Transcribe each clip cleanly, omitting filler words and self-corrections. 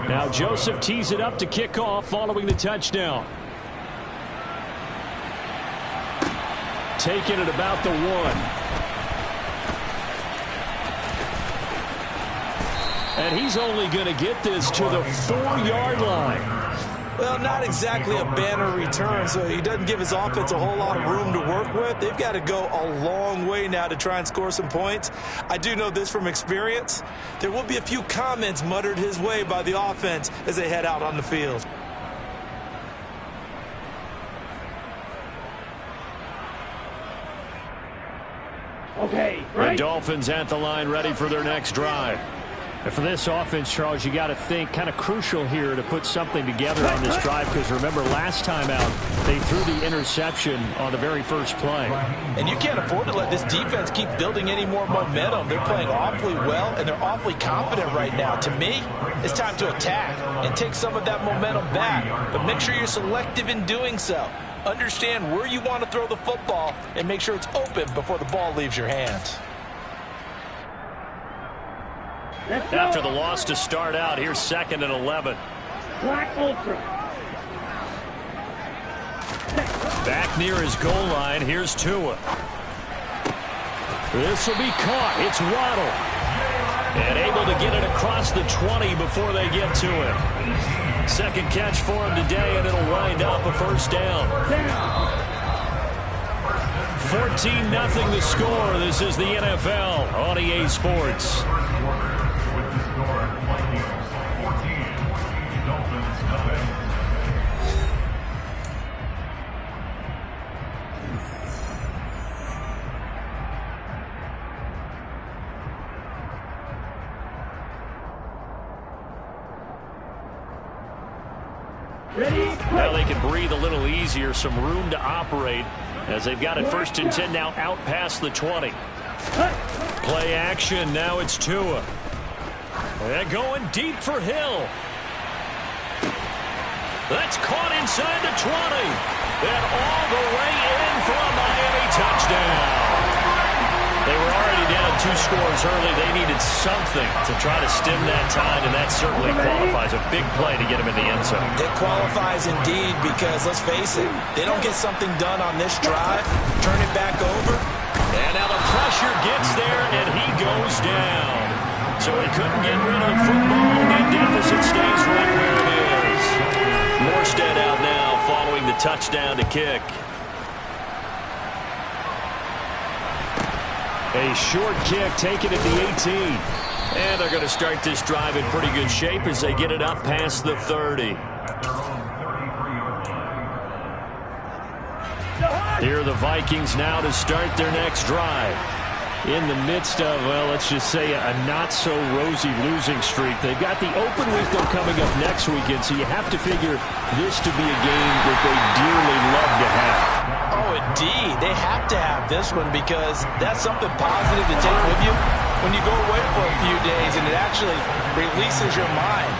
Now Joseph tees it up to kick off following the touchdown. Taking it about the 1. And he's only going to get this to the 4-yard line. Well, not exactly a banner return, so he doesn't give his offense a whole lot of room to work with. They've got to go a long way now to try and score some points. I do know this from experience. There will be a few comments muttered his way by the offense as they head out on the field. Okay, the Dolphins at the line, ready for their next drive. And for this offense, Charles, you got to think kind of crucial here to put something together on this drive, because remember last time out they threw the interception on the very first play. And you can't afford to let this defense keep building any more momentum. They're playing awfully well and they're awfully confident right now. To me, it's time to attack and take some of that momentum back, but make sure you're selective in doing so. Understand where you want to throw the football and make sure it's open before the ball leaves your hands. After the loss to start out, here's 2nd and 11. Black Ultra. Back near his goal line, here's Tua. This will be caught. It's Waddle. And able to get it across the 20 before they get to him. Second catch for him today, and it'll wind up a first down. 14-0 the score. This is the NFL on EA Sports. Now they can breathe a little easier, some room to operate as they've got it 1st and 10 now out past the 20. Play action, now it's Tua. They're going deep for Hill. That's caught inside the 20. And all the way in for a Miami touchdown. They were already down 2 scores early. They needed something to try to stem that tide, and that certainly qualifies. A big play to get him in the end zone. It qualifies indeed because, let's face it, they don't get something done on this drive, turn it back over. And now the pressure gets there, and he goes down. So he couldn't get rid of the football, and that deficit stays right where it is. Morstead out now following the touchdown to kick. A short kick taken at the 18. And they're going to start this drive in pretty good shape as they get it up past the 30. Here are the Vikings now to start their next drive. In the midst of, well, let's just say a not-so-rosy losing streak. They've got the open week, though, coming up next weekend, so you have to figure this to be a game that they dearly love to have. Oh, indeed. They have to have this one because that's something positive to take with you when you go away for a few days, and it actually releases your mind.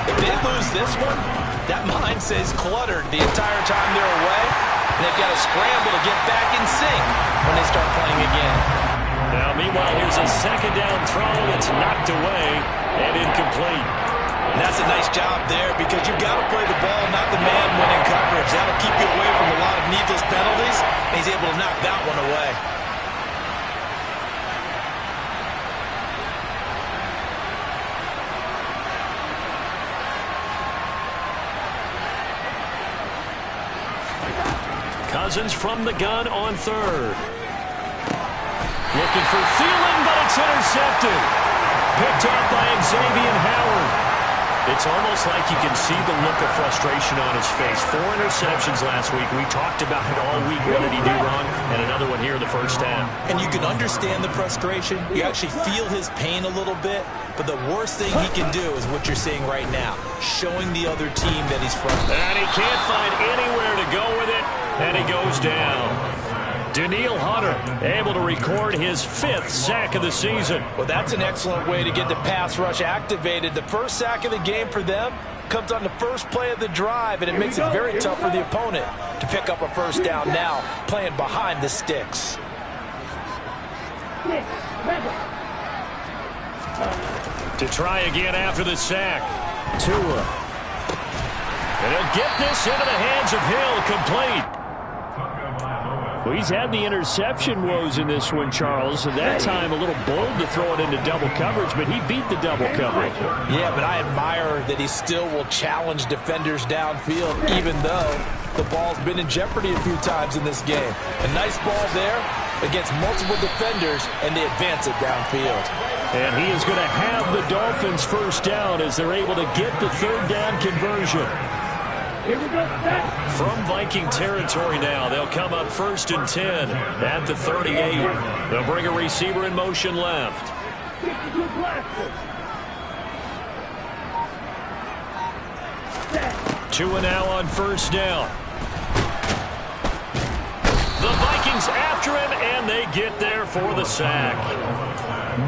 If they lose this one, that mind stays cluttered the entire time they're away, and they've got to scramble to get back in sync when they start playing again. Now, meanwhile, here's a 2nd down throw that's knocked away and incomplete. And that's a nice job there because you've got to play the ball, not the man when in coverage. That'll keep you away from a lot of needless penalties, and he's able to knock that one away. Cousins from the gun on 3rd. Looking for Thielen, but it's intercepted. Picked up by Xavier Howard. It's almost like you can see the look of frustration on his face. 4 interceptions last week. We talked about it all week. What did he do wrong? And another one here in the first half. And you can understand the frustration. You actually feel his pain a little bit. But the worst thing he can do is what you're seeing right now, showing the other team that he's frustrated. And he can't find anywhere to go with it. And he goes down. Daniil Hunter able to record his 5th sack of the season. Well, that's an excellent way to get the pass rush activated. The first sack of the game for them comes on the first play of the drive, and it makes it very tough for the opponent to pick up a first down now, playing behind the sticks. To try again after the sack. Tua. And he'll get this into the hands of Hill, complete. Well, he's had the interception woes in this one, Charles, and that time a little bold to throw it into double coverage, but he beat the double coverage. Yeah, but I admire that he still will challenge defenders downfield, even though the ball's been in jeopardy a few times in this game. A nice ball there against multiple defenders, and they advance it downfield. And he is going to have the Dolphins first down as they're able to get the third down conversion. Here we go, set. From Viking territory now, they'll come up 1st and 10 at the 38. They'll bring a receiver in motion left. 52 blasters. Set. Tua now on first down. The Vikings after him, and they get there for the sack.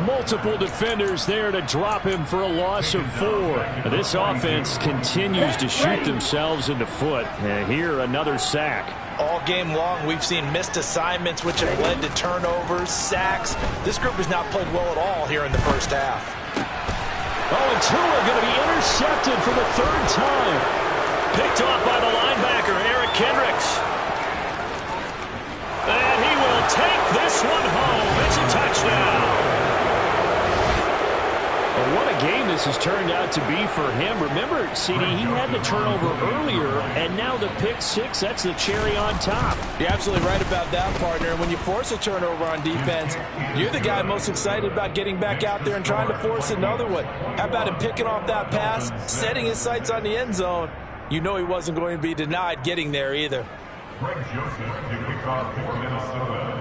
Multiple defenders there to drop him for a loss of 4. This offense continues to shoot themselves in the foot. And here, another sack. All game long, we've seen missed assignments, which have led to turnovers, sacks. This group has not played well at all here in the first half. Oh, and Tua going to be intercepted for the 3rd time. Picked off by the linebacker, Eric Kendricks. And he will take this one home. It's a touchdown. Well, what a game this has turned out to be for him. Remember, CD, he had the turnover earlier, and now the pick 6, that's the cherry on top. You're absolutely right about that, partner. When you force a turnover on defense, you're the guy most excited about getting back out there and trying to force another one. How about him picking off that pass, setting his sights on the end zone? You know he wasn't going to be denied getting there either.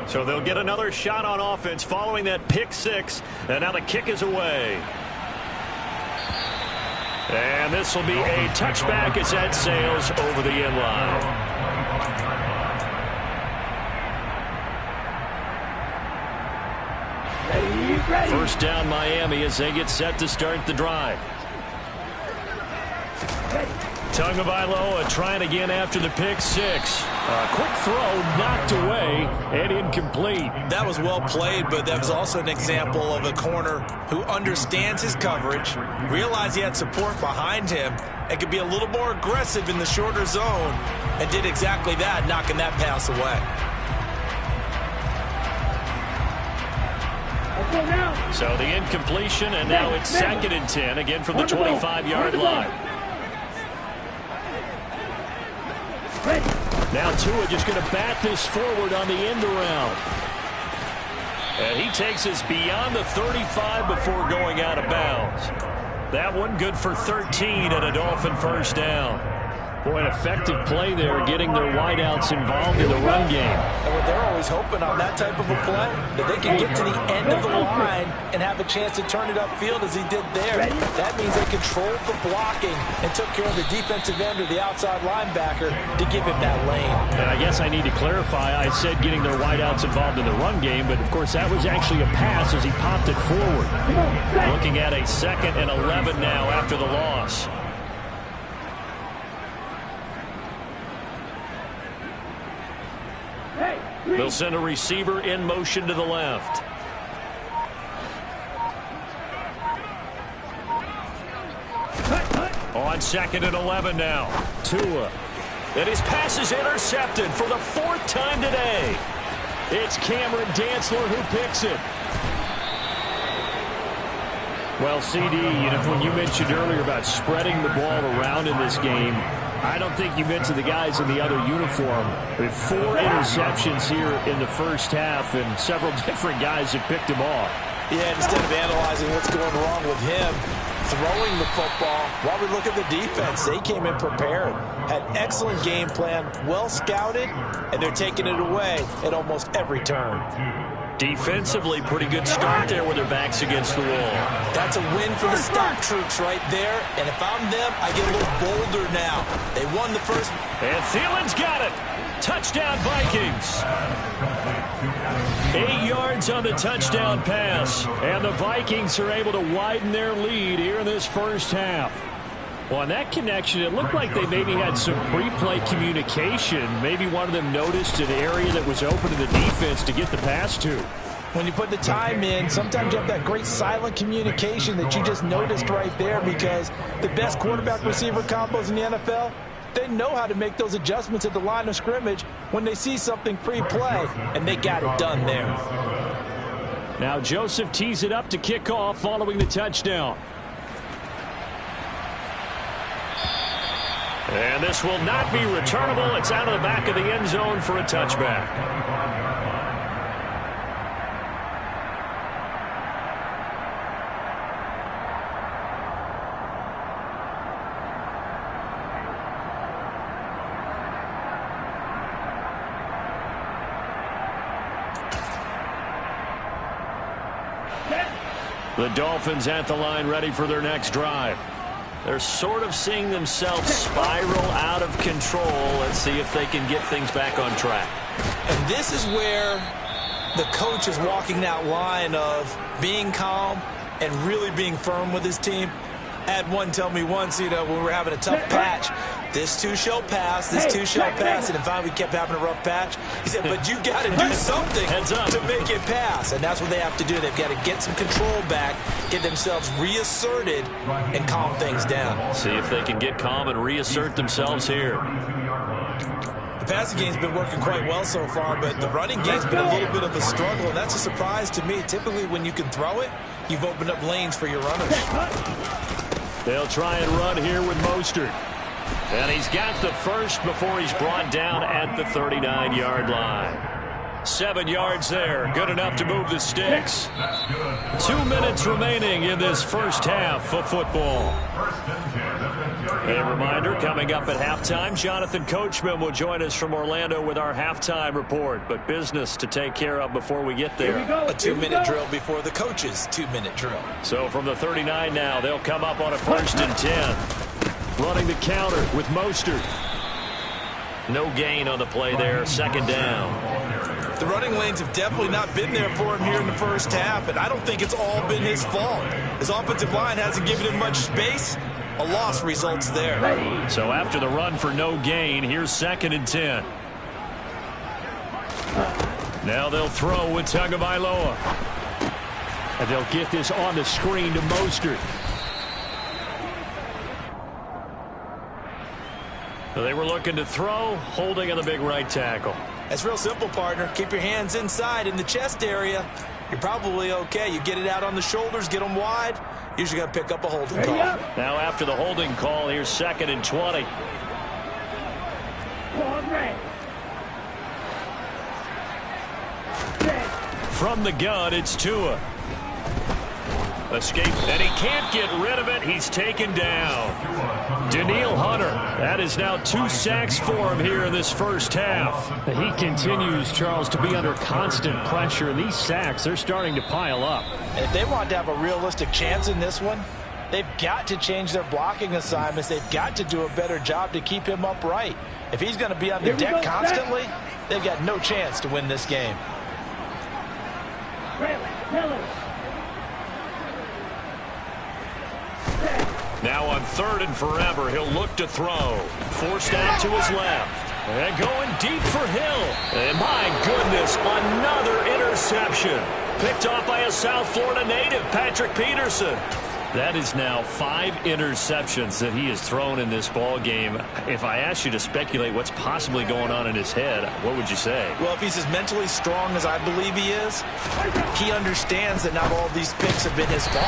So they'll get another shot on offense following that pick 6. And now the kick is away. And this will be a touchback as that sails over the end line. Ready. First down Miami as they get set to start the drive. Tagovailoa trying again after the pick 6. A quick throw knocked away and incomplete. That was well played, but that was also an example of a corner who understands his coverage, realized he had support behind him, and could be a little more aggressive in the shorter zone, and did exactly that, knocking that pass away. So the incompletion, and now it's 2nd and 10, again from the 25-yard line. Now Tua just going to bat this forward on the end around. And he takes us beyond the 35 before going out of bounds. That one good for 13 and a Dolphin first down. Boy, an effective play there, getting their wideouts involved in the run game. And what they're always hoping on that type of a play, that they can get to the end of the line and have a chance to turn it upfield as he did there. That means they controlled the blocking and took care of the defensive end or the outside linebacker to give him that lane. And I guess I need to clarify, I said getting their wideouts involved in the run game, but of course that was actually a pass as he popped it forward. Looking at a 2nd and 11 now after the loss. They'll send a receiver in motion to the left. On 2nd and 11 now. Tua. And his pass is intercepted for the 4th time today. It's Cameron Dantzler who picks it. Well, CD, when you mentioned earlier about spreading the ball around in this game, I don't think you mentioned the guys in the other uniform. With 4 interceptions here in the first half, and several different guys have picked him off. Yeah, instead of analyzing what's going wrong with him, throwing the football, while we look at the defense, they came in prepared, had excellent game plan, well scouted, and they're taking it away at almost every turn. Defensively, pretty good start there with their backs against the wall. That's a win for the stock troops right there. And if I'm them, I get a little bolder now. They won the first. And Thielen's got it. Touchdown, Vikings. 8 yards on the touchdown pass. And the Vikings are able to widen their lead here in this first half. Well, on that connection, it looked like they maybe had some pre-play communication. Maybe one of them noticed an area that was open to the defense to get the pass to. when you put the time in, sometimes you have that great silent communication that you just noticed right there, because the best quarterback-receiver combos in the NFL, they know how to make those adjustments at the line of scrimmage when they see something pre-play, and they got it done there. Now Joseph tees it up to kick off following the touchdown. And this will not be returnable. It's out of the back of the end zone for a touchback. The Dolphins at the line, ready for their next drive. They're sort of seeing themselves spiral out of control. Let's see if they can get things back on track. And this is where the coach is walking that line of being calm and really being firm with his team. I had one tell me once, when we were having a tough patch, this too shall pass, this too shall pass, and finally we kept having a rough patch. He said, but you got to do something to make it pass, and that's what they have to do. They've got to get some control back, get themselves reasserted, and calm things down. See if they can get calm and reassert themselves here. The passing game's been working quite well so far, but the running game's been a little bit of a struggle, and that's a surprise to me. Typically, when you can throw it, you've opened up lanes for your runners. They'll try and run here with Mostert. And he's got the first before he's brought down at the 39-yard line. 7 yards there. Good enough to move the sticks. 2 minutes remaining in this first half of football. A reminder, coming up at halftime, Jonathan Coachman will join us from Orlando with our halftime report. But business to take care of before we get there. A 2-minute drill before the coach's 2-minute drill. So from the 39 now, they'll come up on a 1st and 10. Running the counter with Mostert. No gain on the play there. 2nd down. The running lanes have definitely not been there for him here in the first half, and I don't think it's all been his fault. His offensive line hasn't given him much space. A loss results there. So after the run for no gain, here's 2nd and 10. Now they'll throw with Tagovailoa. And they'll get this on the screen to Mostert. They were looking to throw, holding on the big right tackle. That's real simple, partner. Keep your hands inside in the chest area. You're probably okay. You get it out on the shoulders, get them wide. Usually going to pick up a holding call. Now after the holding call, here's 2nd and 20. From the gun, it's Tua. Escape, and he can't get rid of it. He's taken down. Danielle Hunter. That is now 2 sacks for him here in this first half. He continues, Charles, to be under constant pressure. And these sacks, they're starting to pile up. And if they want to have a realistic chance in this one, they've got to change their blocking assignments. They've got to do a better job to keep him upright. If he's going to be on the deck constantly, they've got no chance to win this game. Now on 3rd and forever, he'll look to throw. Forced out to his left. And going deep for Hill. And my goodness, another interception. Picked off by a South Florida native, Patrick Peterson. That is now 5 interceptions that he has thrown in this ball game. If I asked you to speculate what's possibly going on in his head, what would you say? Well, if he's as mentally strong as I believe he is, he understands that not all of these picks have been his fault.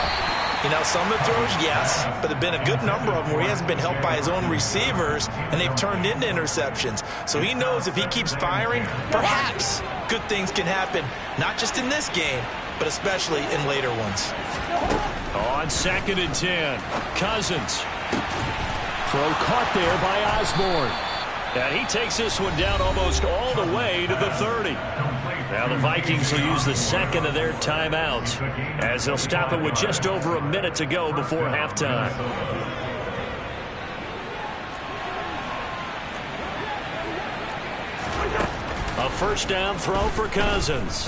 You know, some of the throws, yes, but there have been a good number of them where he hasn't been helped by his own receivers, and they've turned into interceptions. So he knows if he keeps firing, perhaps good things can happen, not just in this game, but especially in later ones. On 2nd and 10, Cousins. Throw caught there by Osborne. And he takes this one down almost all the way to the 30. Now the Vikings will use the 2nd of their timeouts as they'll stop it with just over a minute to go before halftime. A 1st down throw for Cousins.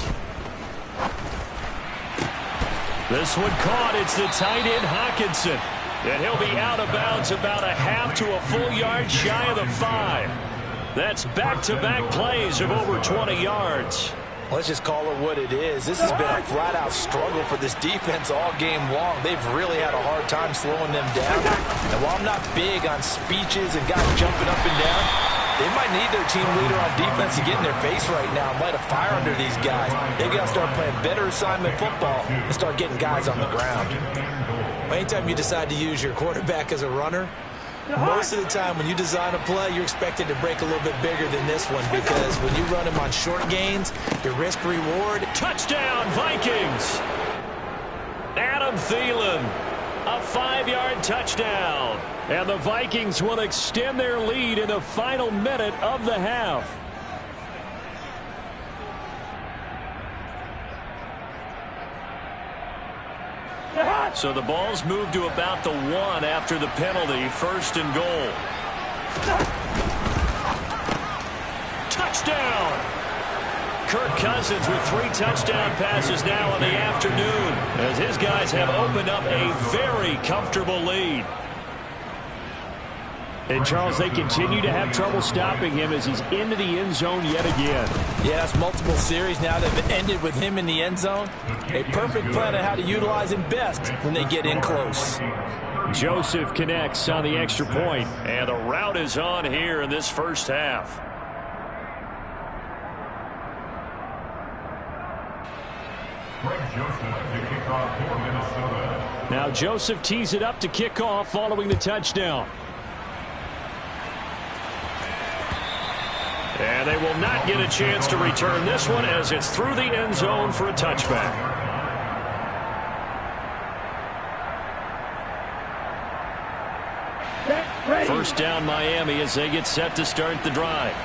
This one caught. It's the tight end Hockenson. And he'll be out of bounds about a half to a full yard shy of the 5. That's back-to-back plays of over 20 yards. Let's just call it what it is. This has been a flat-out struggle for this defense all game long. They've really had a hard time slowing them down. And while I'm not big on speeches and guys jumping up and down, they might need their team leader on defense to get in their face right now and light a fire under these guys. They've got to start playing better assignment football and start getting guys on the ground. Anytime you decide to use your quarterback as a runner, most of the time when you design a play, you're expected to break a little bit bigger than this one, because when you run him on short gains, your risk-reward. Touchdown, Vikings! Adam Thielen, a 5-yard touchdown. And the Vikings will extend their lead in the final minute of the half. So the ball's moved to about the 1 after the penalty, 1st and goal. Touchdown! Kirk Cousins with 3 touchdown passes now in the afternoon, as his guys have opened up a very comfortable lead. And, Charles, they continue to have trouble stopping him as he's into the end zone yet again. Yeah, it's multiple series now that have ended with him in the end zone. A perfect plan on how to utilize him best when they get in close. Joseph connects on the extra point, and the route is on here in this first half. Now Joseph tees it up to kick off following the touchdown. And they will not get a chance to return this one as it's through the end zone for a touchback. First down Miami as they get set to start the drive.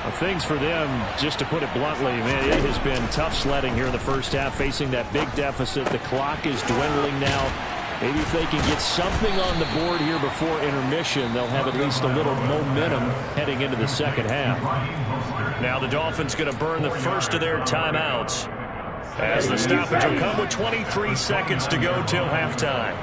Well, things for them, just to put it bluntly, man, it has been tough sledding here in the first half, facing that big deficit. The clock is dwindling now. Maybe if they can get something on the board here before intermission, they'll have at least a little momentum heading into the second half. Now the Dolphins going to burn the first of their timeouts, as the stoppage will come with 23 seconds to go till halftime.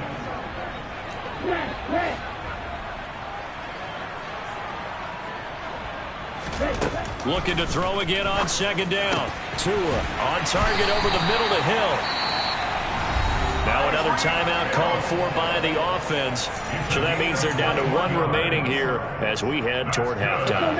Looking to throw again on second down. Tua on target over the middle to Hill. Now another timeout called for by the offense. So that means they're down to 1 remaining here as we head toward halftime.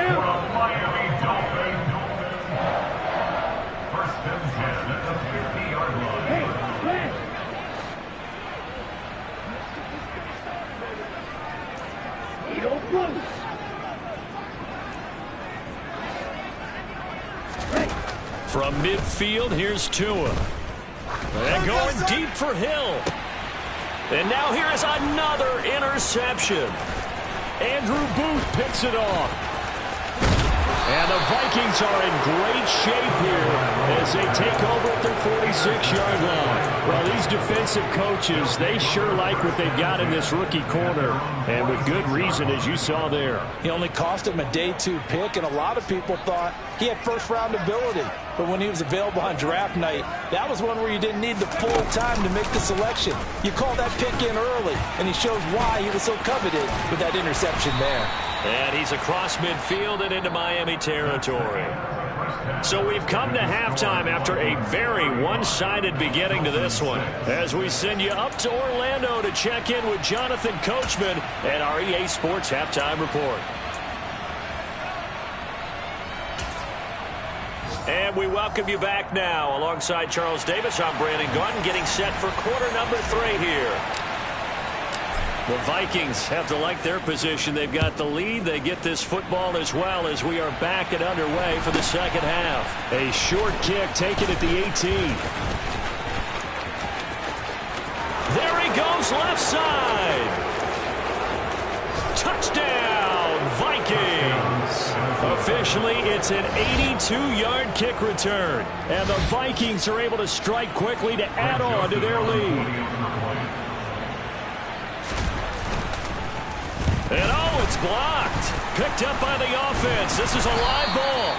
From midfield, here's Tua. And going deep for Hill. And now here is another interception. Andrew Booth picks it off. And the Vikings are in great shape here as they take over at their 46-yard line. Well, these defensive coaches, they sure like what they've got in this rookie corner, and with good reason, as you saw there. He only cost him a day 2 pick, and a lot of people thought he had first-round ability. But when he was available on draft night, that was one where you didn't need the full time to make the selection. You call that pick in early, and he shows why he was so coveted with that interception there. And he's across midfield and into Miami territory. So we've come to halftime after a very one-sided beginning to this one, as we send you up to Orlando to check in with Jonathan Coachman and our EA Sports Halftime Report. And we welcome you back now. Alongside Charles Davis, I'm Brandon Gaudin, getting set for quarter number 3 here. The Vikings have to like their position. They've got the lead. They get this football as well as we are back and underway for the second half. A short kick taken at the 18. There he goes, left side. Touchdown, Vikings. Officially, it's an 82-yard kick return. And the Vikings are able to strike quickly to add on to their lead. And it's blocked. Picked up by the offense. This is a live ball.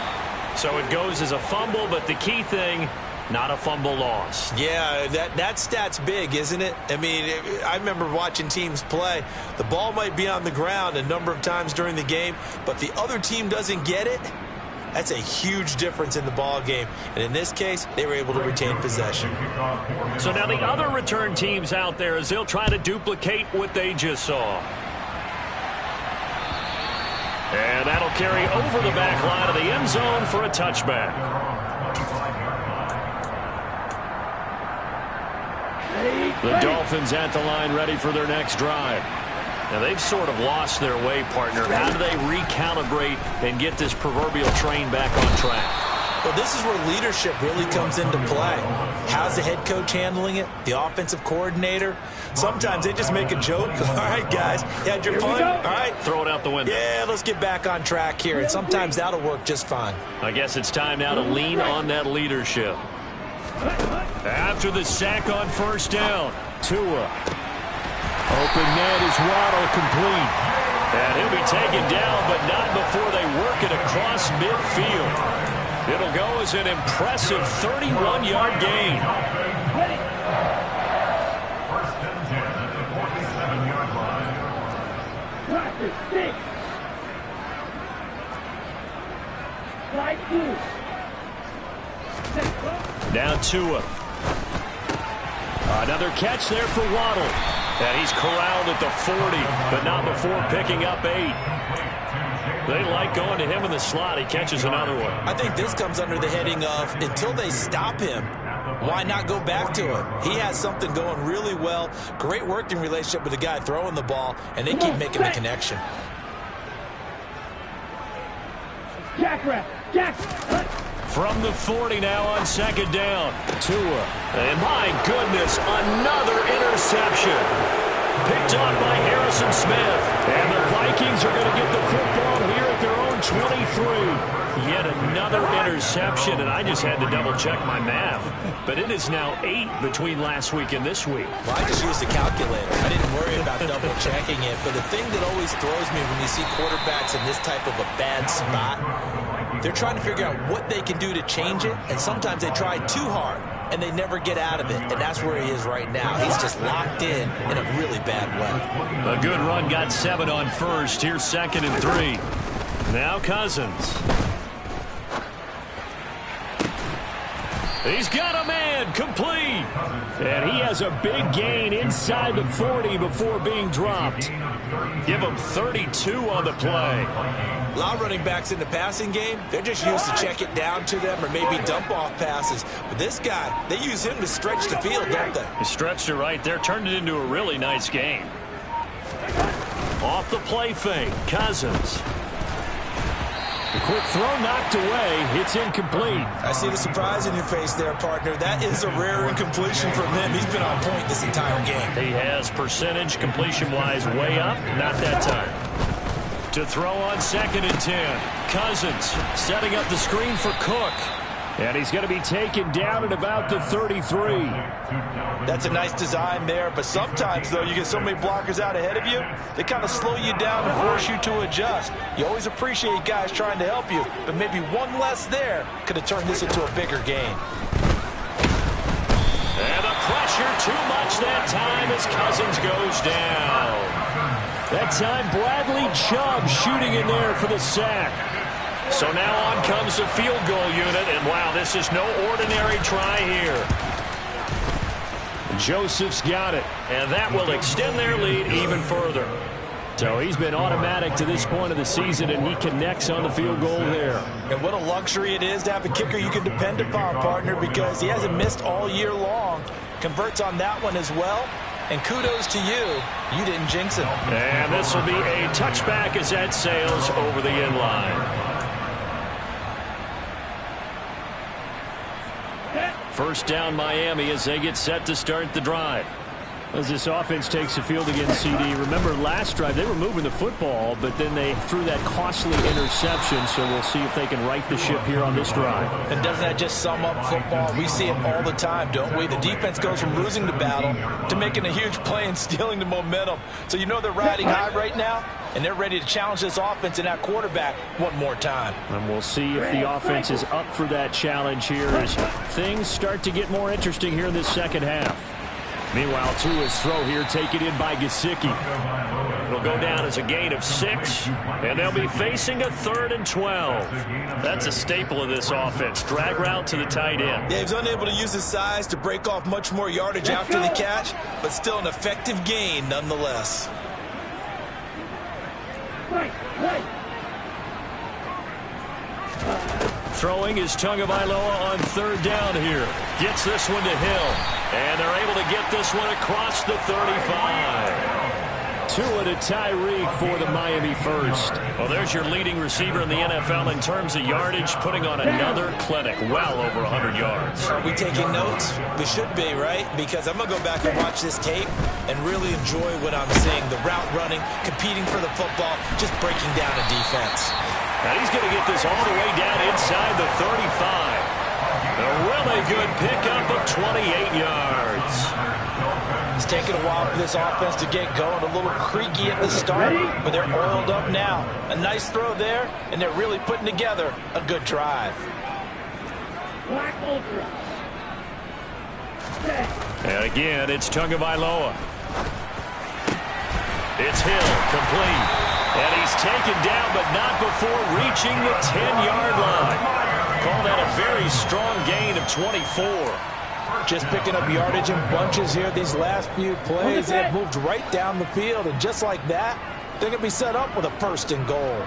So it goes as a fumble, but the key thing, not a fumble loss. Yeah, that stat's big, isn't it? I mean, I remember watching teams play. The ball might be on the ground a number of times during the game, but the other team doesn't get it. That's a huge difference in the ball game. And in this case, they were able to retain possession. So now the other return teams out there as they'll try to duplicate what they just saw. And that'll carry over the back line of the end zone for a touchback. The Dolphins at the line ready for their next drive. Now they've sort of lost their way, partner. How do they recalibrate and get this proverbial train back on track? Well, this is where leadership really comes into play. How's the head coach handling it? The offensive coordinator? Sometimes they just make a joke. All right, guys, you had your fun? All right. Throw it out the window. Yeah, let's get back on track here. And sometimes that'll work just fine. I guess it's time now to lean on that leadership. After the sack on first down, Tua. Open net is Waddle complete. And he'll be taken down, but not before they work it across midfield. It'll go as an impressive 31-yard gain. Now Tua. Another catch there for Waddle. And he's corralled at the 40, but not before picking up 8. They like going to him in the slot. He catches another one. I think this comes under the heading of until they stop him, why not go back to him? He has something going really well. Great working relationship with the guy throwing the ball, and they keep making the connection. From the 40 now on second down. Tua. And my goodness, another interception. Picked off by Harrison Smith. And the Vikings are going to get the football here at their own 23. Yet another interception, and I just had to double-check my math. But it is now 8 between last week and this week. Well, I just used a calculator. I didn't worry about double-checking it. But the thing that always throws me when you see quarterbacks in this type of a bad spot, they're trying to figure out what they can do to change it, and sometimes they try too hard, and they never get out of it, and that's where he is right now. He's just locked in a really bad way. A good run got 7 on first. Here's second and 3. Now Cousins. He's got a man complete. And he has a big gain inside the 40 before being dropped. Give him 32 on the play. A lot of running backs in the passing game, they're just used to check it down to them or maybe dump off passes. But this guy, they use him to stretch the field, don't they? He stretched it right there, turned it into a really nice game. Off the play fake, Cousins. The quick throw knocked away. It's incomplete. I see the surprise in your face there, partner. That is a rare incompletion from him. He's been on point this entire game. He has percentage completion-wise way up. Not that time. To throw on second and 10. Cousins setting up the screen for Cook. And he's going to be taken down at about the 33. That's a nice design there, but sometimes, though, you get so many blockers out ahead of you, they kind of slow you down and force you to adjust. You always appreciate guys trying to help you, but maybe one less there could have turned this into a bigger game. And the pressure too much that time as Cousins goes down. That time, Bradley Chubb shooting in there for the sack. So now on comes the field goal unit, and wow, this is no ordinary try here. Joseph's got it, and that will extend their lead even further. So he's been automatic to this point of the season, and he connects on the field goal there. And what a luxury it is to have a kicker you can depend upon, partner, because he hasn't missed all year long. Converts on that one as well. And kudos to you. You didn't jinx him. And this will be a touchback as that sails over the end line. First down Miami as they get set to start the drive. As this offense takes the field against CD. Remember last drive they were moving the football, but then they threw that costly interception, so we'll see if they can right the ship here on this drive. And doesn't that just sum up football? We see it all the time, don't we? The defense goes from losing the battle to making a huge play and stealing the momentum. So you know they're riding high right now, and they're ready to challenge this offense and that quarterback one more time. And we'll see if the offense is up for that challenge here as things start to get more interesting here in this second half. Meanwhile, Tua's throw here taken in by Gesicki. It'll go down as a gain of 6, and they'll be facing a 3rd and 12. That's a staple of this offense. Drag route to the tight end. Yeah, he's unable to use his size to break off much more yardage after the catch, but still an effective gain nonetheless. Throwing is Tagovailoa on 3rd down here. Gets this one to Hill. And they're able to get this one across the 35. Tua to Tyreek for the Miami first. Well, there's your leading receiver in the NFL in terms of yardage, putting on another clinic, well over 100 yards. Are we taking notes? We should be, right? Because I'm going to go back and watch this tape and really enjoy what I'm seeing. The route running, competing for the football, just breaking down a defense. And he's going to get this all the way down inside the 35. A really good pickup of 28 yards. It's taken a while for this offense to get going. A little creaky at the start, but they're oiled up now. A nice throw there, and they're really putting together a good drive. And again, it's Tagovailoa. It's Hill, complete. And he's taken down, but not before reaching the 10-yard line. Call that a very strong gain of 24. Just picking up yardage in bunches here these last few plays. They've moved right down the field, and just like that, they're going to be set up with a 1st and goal.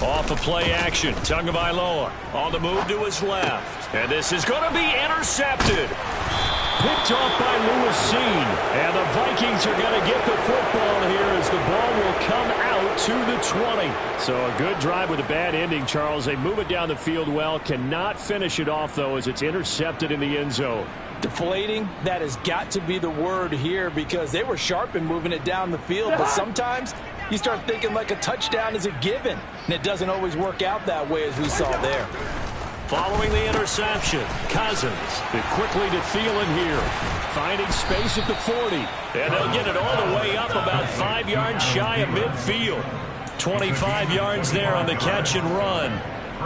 Off of play action, Tagovailoa on the move to his left. And this is going to be intercepted. Picked off by Lewis Seen. And the Vikings are going to get the football here as the ball will come out to the 20. So a good drive with a bad ending, Charles. They move it down the field well. Cannot finish it off, though, as it's intercepted in the end zone. Deflating, that has got to be the word here because they were sharp in moving it down the field. But sometimes you start thinking like a touchdown is a given. And it doesn't always work out that way as we saw there. Following the interception, Cousins quickly to Thielen here. Finding space at the 40. And they'll get it all the way up about 5 yards shy of midfield. 25 yards there on the catch and run.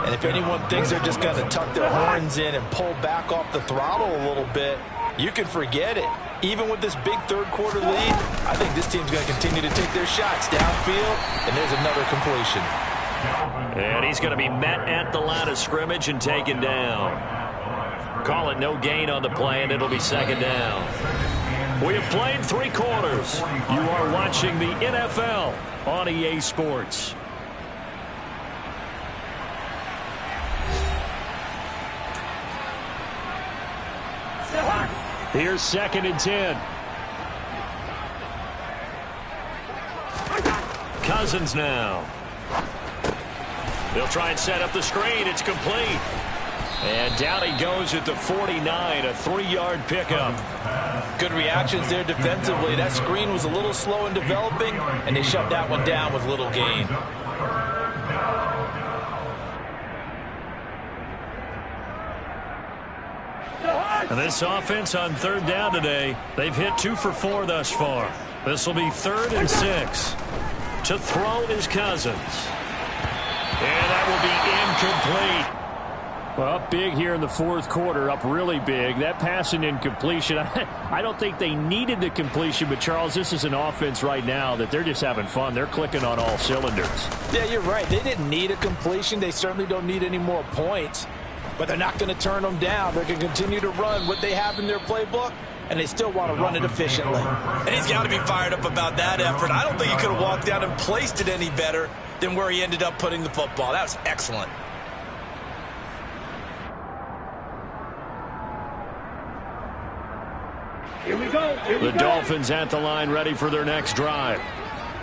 And if anyone thinks they're just going to tuck their horns in and pull back off the throttle a little bit, you can forget it. Even with this big third-quarter lead, I think this team's going to continue to take their shots downfield, and there's another completion. And he's going to be met at the line of scrimmage and taken down. Call it no gain on the play, and it'll be 2nd down. We have played 3 quarters. You are watching the NFL on EA Sports. Here's 2nd and 10. Cousins now. They'll try and set up the screen. It's complete. And down he goes at the 49, a 3-yard pickup. Good reactions there defensively. That screen was a little slow in developing, and they shut that one down with little gain. And this offense on 3rd down today, they've hit 2 for 4 thus far. This will be 3rd and 6. To throw is Cousins. And that will be incomplete. Well, up big here in the 4th quarter, up really big. That pass and incompletion, I don't think they needed the completion, but Charles, this is an offense right now that they're just having fun. They're clicking on all cylinders. Yeah, you're right. They didn't need a completion. They certainly don't need any more points, but they're not going to turn them down. They're going to continue to run what they have in their playbook, and they still want to run it efficiently. And he's got to be fired up about that effort. I don't think he could have walked down and placed it any better than where he ended up putting the football. That was excellent. Here we go. The Dolphins at the line, ready for their next drive.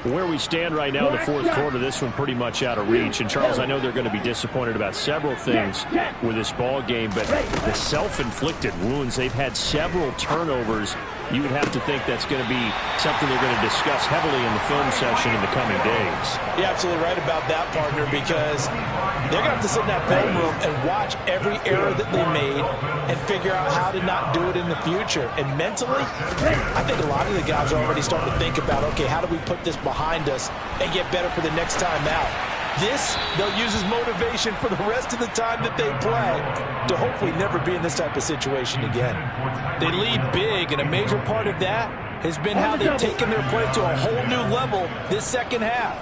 Where we stand right now in the 4th quarter, this one pretty much out of reach. And, Charles, I know they're going to be disappointed about several things with this ball game, but the self-inflicted wounds, they've had several turnovers. You would have to think that's going to be something they're going to discuss heavily in the film session in the coming days. You're absolutely right about that, partner, because they're going to have to sit in that film room and watch every error that they made and figure out how to not do it in the future. And mentally, I think a lot of the guys are already starting to think about, okay, how do we put this behind us and get better for the next time out? This, they'll use as motivation for the rest of the time that they play to hopefully never be in this type of situation again. They lead big, and a major part of that has been how they've taken their play to a whole new level this second half.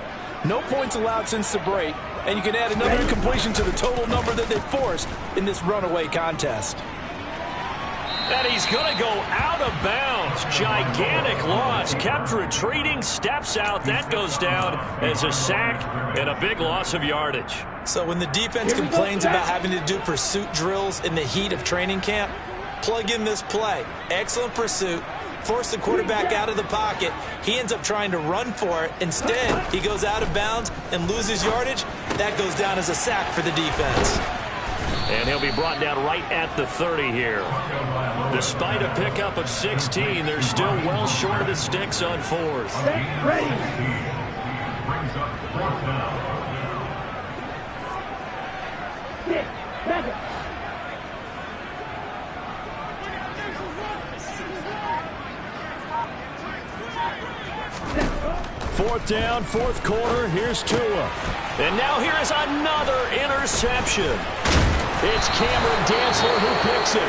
No points allowed since the break, and you can add another incompletion to the total number that they forced in this runaway contest. And he's going to go out of bounds. Gigantic loss. Kept retreating, steps out. That goes down as a sack and a big loss of yardage. So when the defense complains about having to do pursuit drills in the heat of training camp, plug in this play. Excellent pursuit. Force the quarterback out of the pocket. He ends up trying to run for it. Instead, he goes out of bounds and loses yardage. That goes down as a sack for the defense. And he'll be brought down right at the 30 here. Despite a pickup of 16, they're still well short of the sticks on fourth. Ready. Brings up fourth down. 6 seconds. Fourth down, fourth quarter. Here's Tua. And now here is another interception. It's Cameron Dantzler who picks it.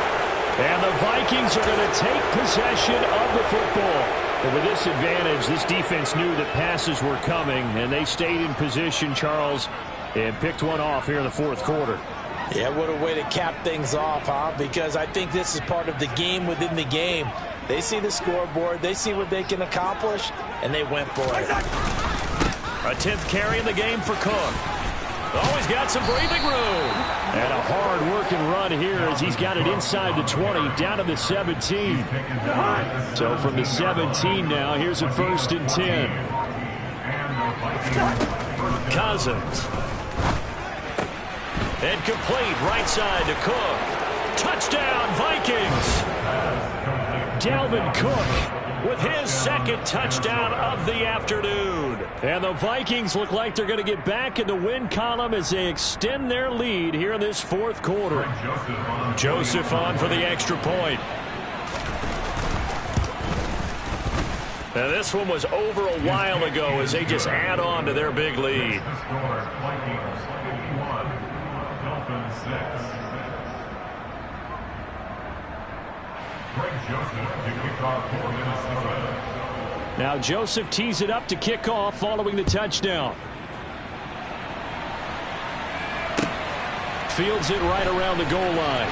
And the Vikings are going to take possession of the football. And with this advantage, this defense knew that passes were coming, and they stayed in position, Charles, and picked one off here in the fourth quarter. Yeah, what a way to cap things off, huh? Because I think this is part of the game within the game. They see the scoreboard, they see what they can accomplish, and they went for it. A 10th carry in the game for Cook. Always got some breathing room. And a hard-working run here as he's got it inside the 20, down to the 17. So from the 17 now, here's a 1st and 10. Cousins. And complete right side to Cook. Touchdown, Vikings. Dalvin Cook with his second touchdown of the afternoon. And the Vikings look like they're going to get back in the win column as they extend their lead here in this fourth quarter. Joseph on for the extra point. Now this one was over a while ago as they just add on to their big lead. Now Joseph tees it up to kick off following the touchdown. Fields it right around the goal line.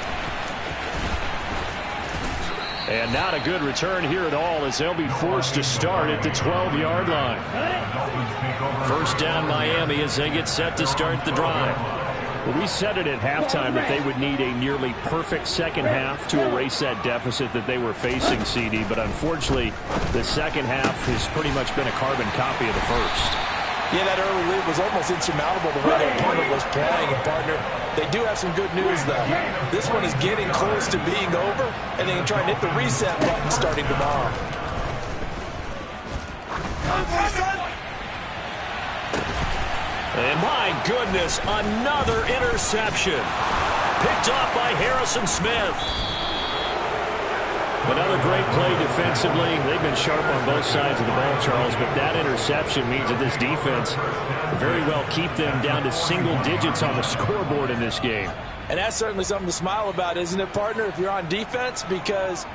And not a good return here at all as they'll be forced to start at the 12-yard line. First down Miami as they get set to start the drive. Well, we said it at halftime that they would need a nearly perfect second half to erase that deficit that they were facing, CD. But unfortunately, the second half has pretty much been a carbon copy of the first. Yeah, that early lead was almost insurmountable the way their opponent was playing. And, partner, they do have some good news, though. This one is getting close to being over, and they can try and hit the reset button starting tomorrow. And my goodness, another interception. Picked off by Harrison Smith. Another great play defensively. They've been sharp on both sides of the ball, Charles, but that interception means that this defense very well keep them down to single digits on the scoreboard in this game. And that's certainly something to smile about, isn't it, partner, if you're on defense? Because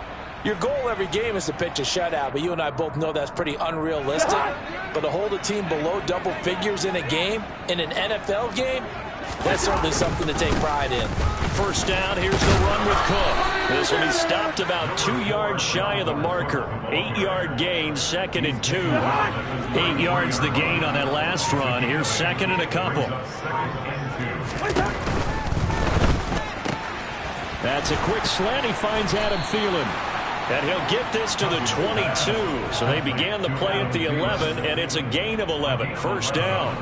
your goal every game is to pitch a shutout, but you and I both know that's pretty unrealistic. But to hold a team below double figures in a game, in an NFL game, that's certainly something to take pride in. First down, here's the run with Cook. This will be stopped about 2 yards shy of the marker. 8-yard gain, 2nd and 2. 8 yards the gain on that last run. Here's 2nd and a couple. That's a quick slant. He finds Adam Thielen. And he'll get this to the 22. So they began the play at the 11, and it's a gain of 11. First down.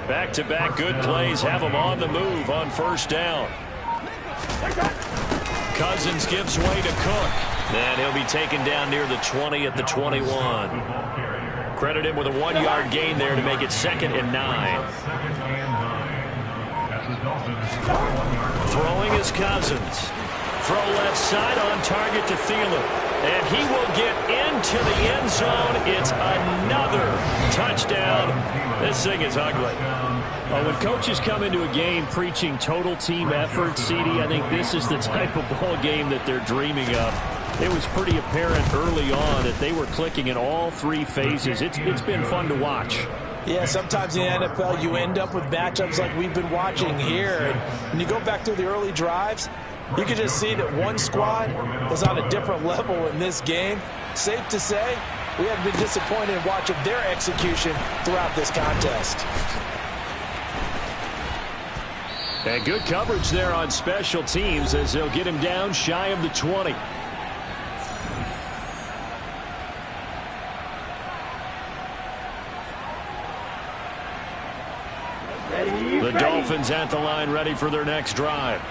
Back-to-back good plays have them on the move on first down. Cousins gives way to Cook. And he'll be taken down near the 20 at the 21. Credit him with a 1-yard gain there to make it 2nd and 9. Throwing is Cousins. Throw left side on target to Thielen. And he will get into the end zone. It's another touchdown. This thing is ugly. Well, when coaches come into a game preaching total team effort, CD, I think this is the type of ball game that they're dreaming of. It was pretty apparent early on that they were clicking in all three phases. It's been fun to watch. Yeah, sometimes in the NFL you end up with matchups like we've been watching here. And when you go back through the early drives, you can just see that one squad was on a different level in this game. Safe to say, we have been disappointed in watching their execution throughout this contest. And good coverage there on special teams as they'll get him down shy of the 20. The Dolphins at the line ready for their next drive.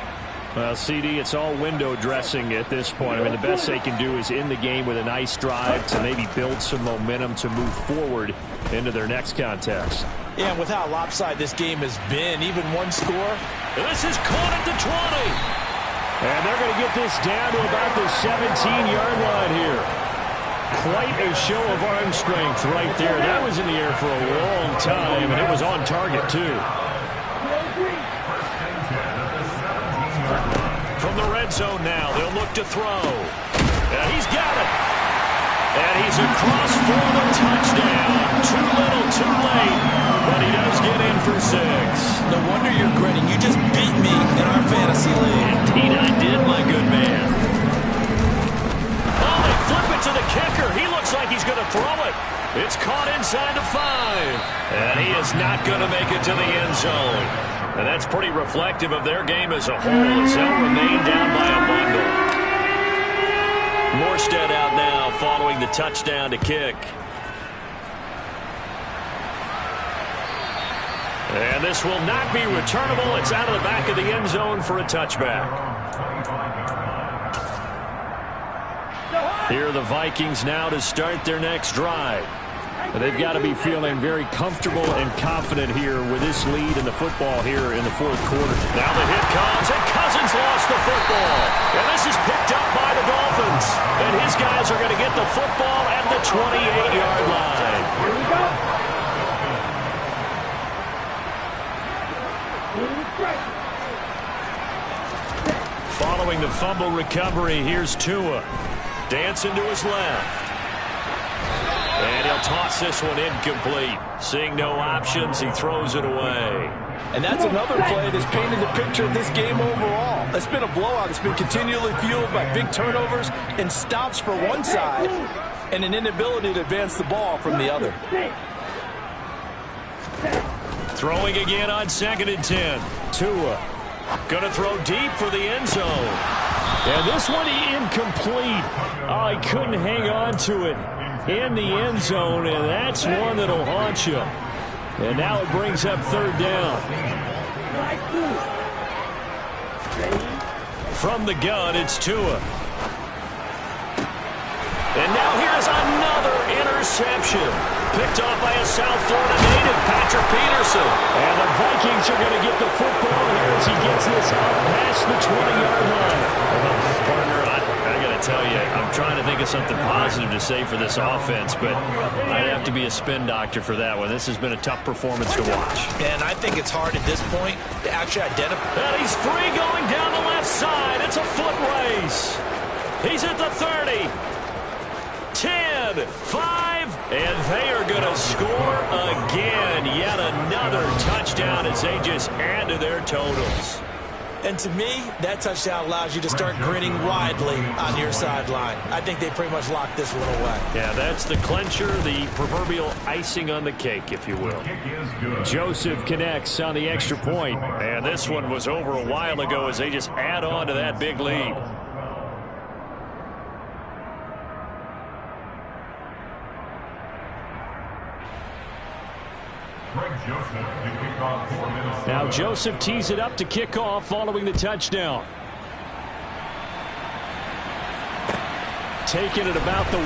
Well, CD, it's all window dressing at this point. I mean, the best they can do is end the game with a nice drive to maybe build some momentum to move forward into their next contest. Yeah, and with how lopsided this game has been, even one score. This is caught at the 20. And they're going to get this down to about the 17-yard line here. Quite a show of arm strength right there. That was in the air for a long time, and it was on target, too. From the red zone now, they'll look to throw. And he's got it. And he's across for the touchdown. Too little, too late. But he does get in for 6. No wonder you're grinning. You just beat me in our fantasy league. Indeed I did, my good man. Oh, they flip it to the kicker. He looks like he's going to throw it. It's caught inside the 5. And he is not going to make it to the end zone. And that's pretty reflective of their game as a whole as they'll remain down by a bundle. Morstead out now following the touchdown to kick. And this will not be returnable. It's out of the back of the end zone for a touchback. Here are the Vikings now to start their next drive. And they've got to be feeling very comfortable and confident here with this lead in the football here in the fourth quarter. Now the hit comes, and Cousins lost the football. And this is picked up by the Dolphins. And his guys are going to get the football at the 28-yard line. Here we go. Following the fumble recovery, here's Tua. Dancing to his left. And he'll toss this one incomplete. Seeing no options, he throws it away. And that's another play that's painted the picture of this game overall. It's been a blowout. It's been continually fueled by big turnovers and stops for one side and an inability to advance the ball from the other. Throwing again on 2nd and 10. Tua going to throw deep for the end zone. And this one incomplete. Oh, he couldn't hang on to it in the end zone, and that's one that'll haunt you. And now it brings up 3rd down. From the gun, it's Tua. And now here's another interception. Picked off by a South Florida native, Patrick Peterson. And the Vikings are going to get the football here as he gets this up past the 20-yard line. Partner, I got to tell you, I'm trying to think of something positive to say for this offense, but I'd have to be a spin doctor for that one. This has been a tough performance to watch. And I think it's hard at this point to actually identify. And he's free going down the left side. It's a foot race. He's at the 30. 10, 5, and they are going to score again. Yet another touchdown as they just add to their totals. And to me, that touchdown allows you to start grinning widely on your sideline. I think they pretty much locked this one away. Yeah, that's the clincher, the proverbial icing on the cake, if you will. Joseph connects on the extra point, and this one was over a while ago as they just add on to that big lead. Now Joseph tees it up to kick off following the touchdown. Taken at about the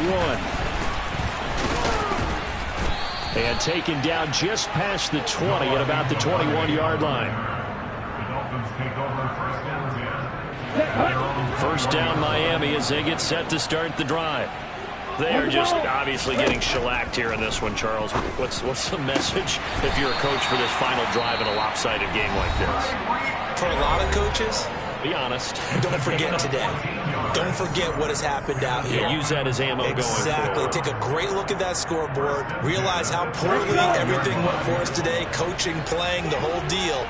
1. And taken down just past the 20 at about the 21-yard line. First down Miami as they get set to start the drive. They are just obviously getting shellacked here in this one, Charles. What's the message if you're a coach for this final drive in a lopsided game like this? For a lot of coaches, be honest. don't forget today. Don't forget what has happened out here. Yeah, use that as ammo going forward. Exactly. Take a great look at that scoreboard. Realize how poorly everything went for us today. Coaching, playing, the whole deal.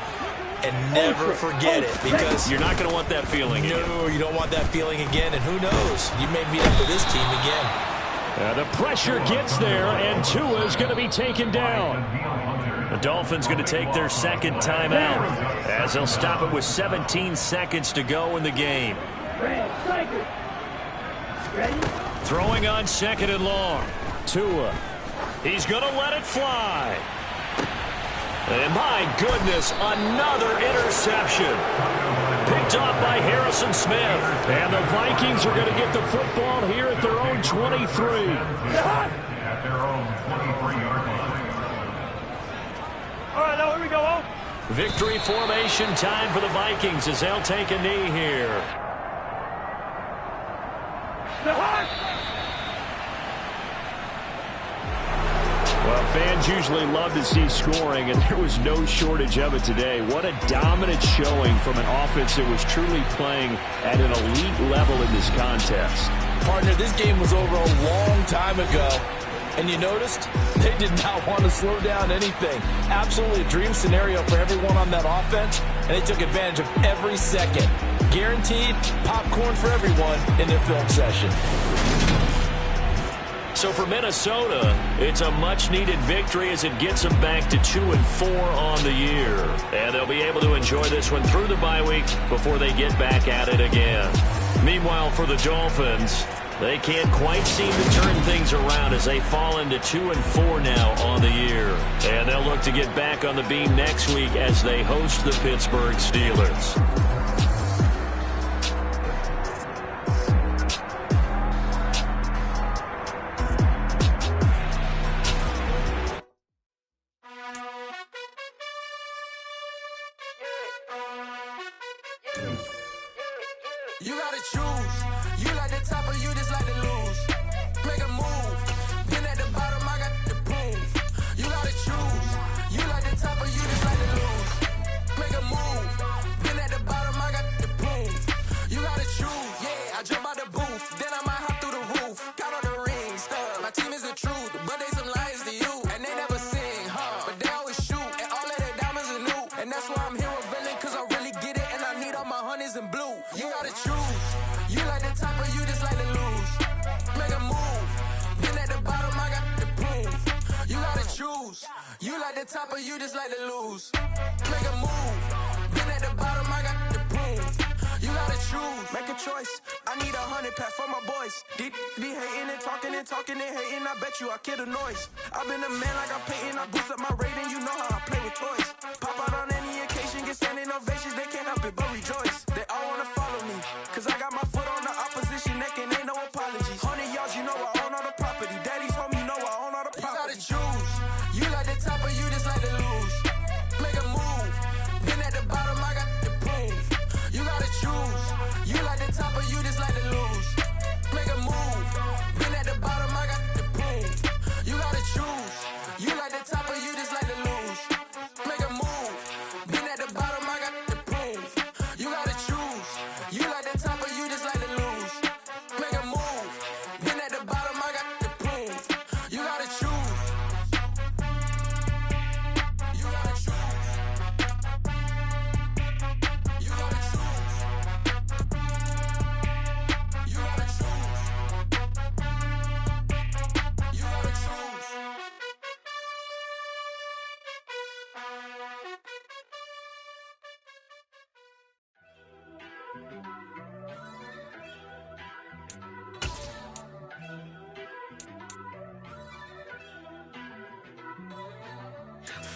And never forget it, because you're not going to want that feeling again. No, you don't want that feeling again. And who knows? You may meet up with this team again. The pressure gets there, and Tua's going to be taken down. The Dolphins going to take their second timeout as they'll stop it with 17 seconds to go in the game. Throwing on second and long. Tua. He's going to let it fly. And my goodness, another interception. Picked off by Harrison Smith. And the Vikings are going to get the football here at their own 23. At their own 23-yard line. All right, now here we go. Victory formation time for the Vikings as they'll take a knee here. Well, fans usually love to see scoring, and there was no shortage of it today. What a dominant showing from an offense that was truly playing at an elite level in this contest. Partner, this game was over a long time ago. And you noticed they did not want to slow down anything. Absolutely a dream scenario for everyone on that offense, and they took advantage of every second. Guaranteed popcorn for everyone in their film session. So for Minnesota, it's a much-needed victory as it gets them back to 2-4 on the year. And they'll be able to enjoy this one through the bye week before they get back at it again. Meanwhile, for the Dolphins, they can't quite seem to turn things around as they fall into 2-4 now on the year. And they'll look to get back on the beam next week as they host the Pittsburgh Steelers. You gotta choose. You like the top or you just like to lose. Make a move. Then at the bottom, I got the boom. You gotta choose. You like the top or you just like to lose. Make a move. Then at the bottom, I got the boom. You gotta choose. Yeah, I jump out the booth. Then I might hop through the roof. Got on the ring stuff. My team is the truth, but they some liars to you. And they never sing, but they always shoot. And all of their diamonds are new. And that's why I'm here with villain, cause I really get it. And I need all my honeys in blue. You gotta choose. You like the top or you just like to lose. Make a move. Then at the bottom, I got the boom. You gotta choose. You like the top or you just like to lose. Make a move. Then at the bottom, I got the boom. You gotta choose. Make a choice. I need 100 pack for my boys. Be hating and talking and hating. I bet you I kill the noise. I've been a man like I'm Peyton. I boost up my rating. You know how I play with toys. Pop out on any occasion. Get standing ovations. They can't help it but rejoice. They all wanna follow me. Cause I got my foot on the opposition neck and ain't no apologies. 100 yards, you know I own all the property. Daddy's home, you know I own all the property. You gotta choose. You like the top or you just like to lose. Make a move. Then at the bottom, I got the boom. You gotta choose. You like the top or you just like to lose. Make a move. Then at the bottom, I got the boom. You gotta choose. You like the top or you just like to lose. Make a move. Then at the bottom, I got the boom. You gotta choose. You like the top or you just like to lose. Make a move. Then at the bottom, I got the boom. You gotta choose. You gotta choose. You gotta choose. You gotta choose. You gotta choose.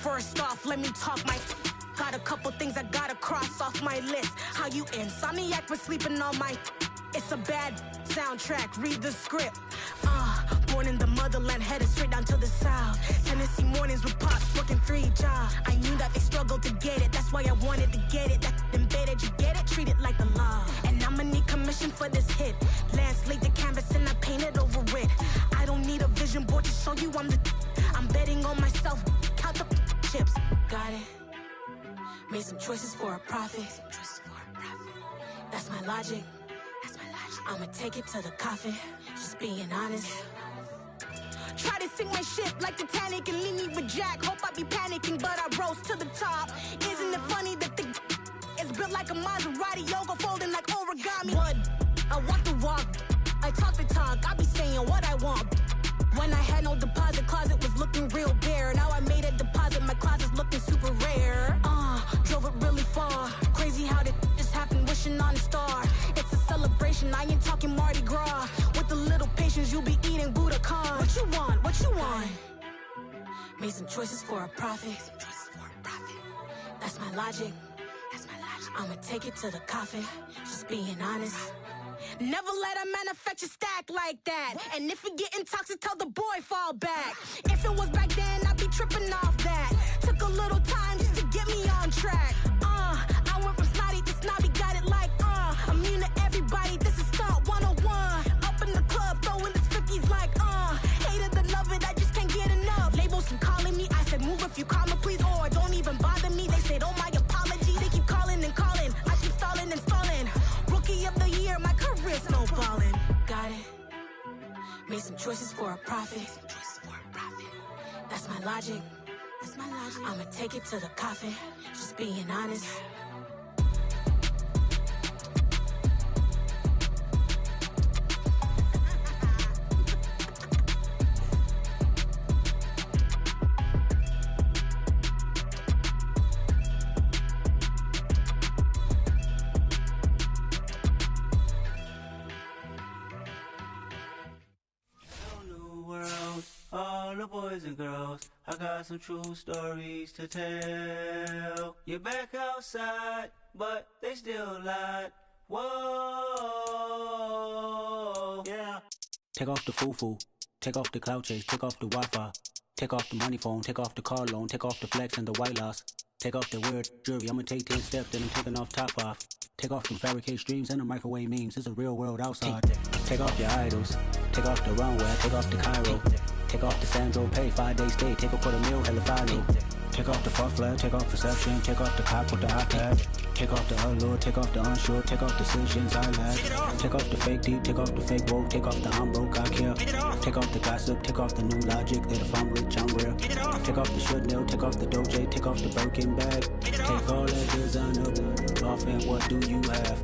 First off, let me talk my got a couple things I gotta cross off my list. How you insomniac for sleeping on my it's a bad soundtrack, read the script. Born in the motherland, headed straight down to the south. Tennessee mornings with pops, working 3 jobs. I knew that they struggled to get it, that's why I wanted to get it. That embedded, you get it, treat it like the law. And I'ma need commission for this hit. Lance laid the canvas and I painted over it. I don't need a vision board to show you I'm betting on myself, count the chips. Got it. Made some choices for a profit. That's my logic. That's my logic. I'ma take it to the coffin, just being honest. Try to sink my ship like Titanic and leave me with Jack. Hope I be panicking, but I rose to the top. Isn't it funny that the is built like a Maserati, yoga folding like origami? What? I walk the walk, I talk the talk, I be saying what I want. When I had no deposit, closet was looking real bare. Now I made a deposit, my closet's looking super rare. Drove it really far. Crazy how that just happened, wishing on a star. It's a celebration, I ain't talking Mardi Gras. With a little patience, you'll be eating Budokan. What you want? What you want? Made some choices for a profit. That's my logic. I'ma take it to the coffin, just being honest. Never let a manufacture stack like that. And if it getting toxic, tell the boy fall back. If it was back then, I'd be tripping off that. Took a little time just to get me on track. I went from snotty to snobby, got it like, immune to everybody, this is stunt 101. Up in the club, throwing the 50s like, hate it and love it, I just can't get enough. Labels keep calling me, I said move if you call me please, or don't even bother me. They said, oh my apologies, they keep calling and calling. I keep stalling and stalling. Rookie of the year, my career snowballing. Got it. Made some choices for a profit. That's my logic. I'ma take it to the coffin, just being honest. All the boys and girls, I got some true stories to tell. You're back outside, but they still lied. Whoa, yeah. Take off the foo-foo, take off the cloud chase, take off the Wi-Fi, take off the money phone, take off the car loan, take off the flex and the white loss. Take off the weird jewelry, I'ma take 10 steps, then I'm taking off top off. Take off them fabricate streams and the microwave memes, it's a real world outside. Take off your idols, take off the runway, take off the Cairo. Take off the Sandro pay, 5-day stay, take a quarter meal, hella final. Take off the fuck flag, take off perception, take off the cop with the iPad. Take off the allure, take off the unsure, take off decisions I lack. Take off the fake deep, take off the fake woke, take off the I'm broke, I care. Take off the gossip, take off the new logic, that if I'm rich, I'm real. Take off the should know, take off the doje, take off the Birkin bag. Take all that designer off and what do you have?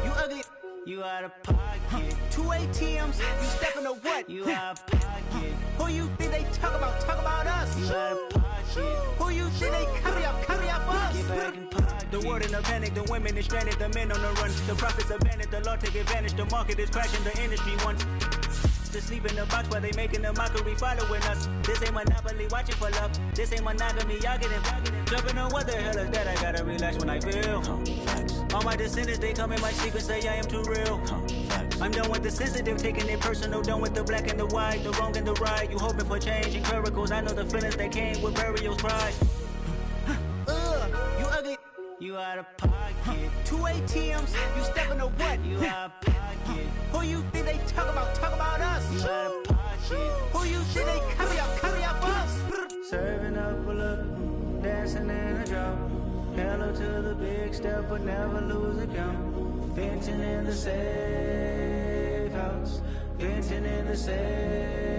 You ugly. You out of pocket. 2 ATMs, you stepping or what? You out of pocket. Who you think they talk about? Talk about us. You out of pocket. Who you think they carry up for us? Get back in pocket. The world in a panic, the women is stranded, the men on the run. The profits abandoned, the law take advantage, the market is crashing, the industry wants to sleep in the box while they making a mockery following us. This ain't monopoly, watching for love. This ain't monogamy, y'all getting jumping on what the hell is that? I gotta relax when I feel. All my descendants, they come in my secret, say I am too real. I'm done with the sensitive, taking it personal, done with the black and the white, the wrong and the right. You hoping for change and miracles, I know the feelings that came with burials, pride. You ugly. You out of pocket. 2 ATMs, you stepping or what? You out of pocket. Who you think they talk about? Talk about us. You out of pocket. Who you think they carry up for us? Serving up a look, dancing in a drop. Hello to the big step, but never lose a count. Venting in the safe house. Venting in the safe.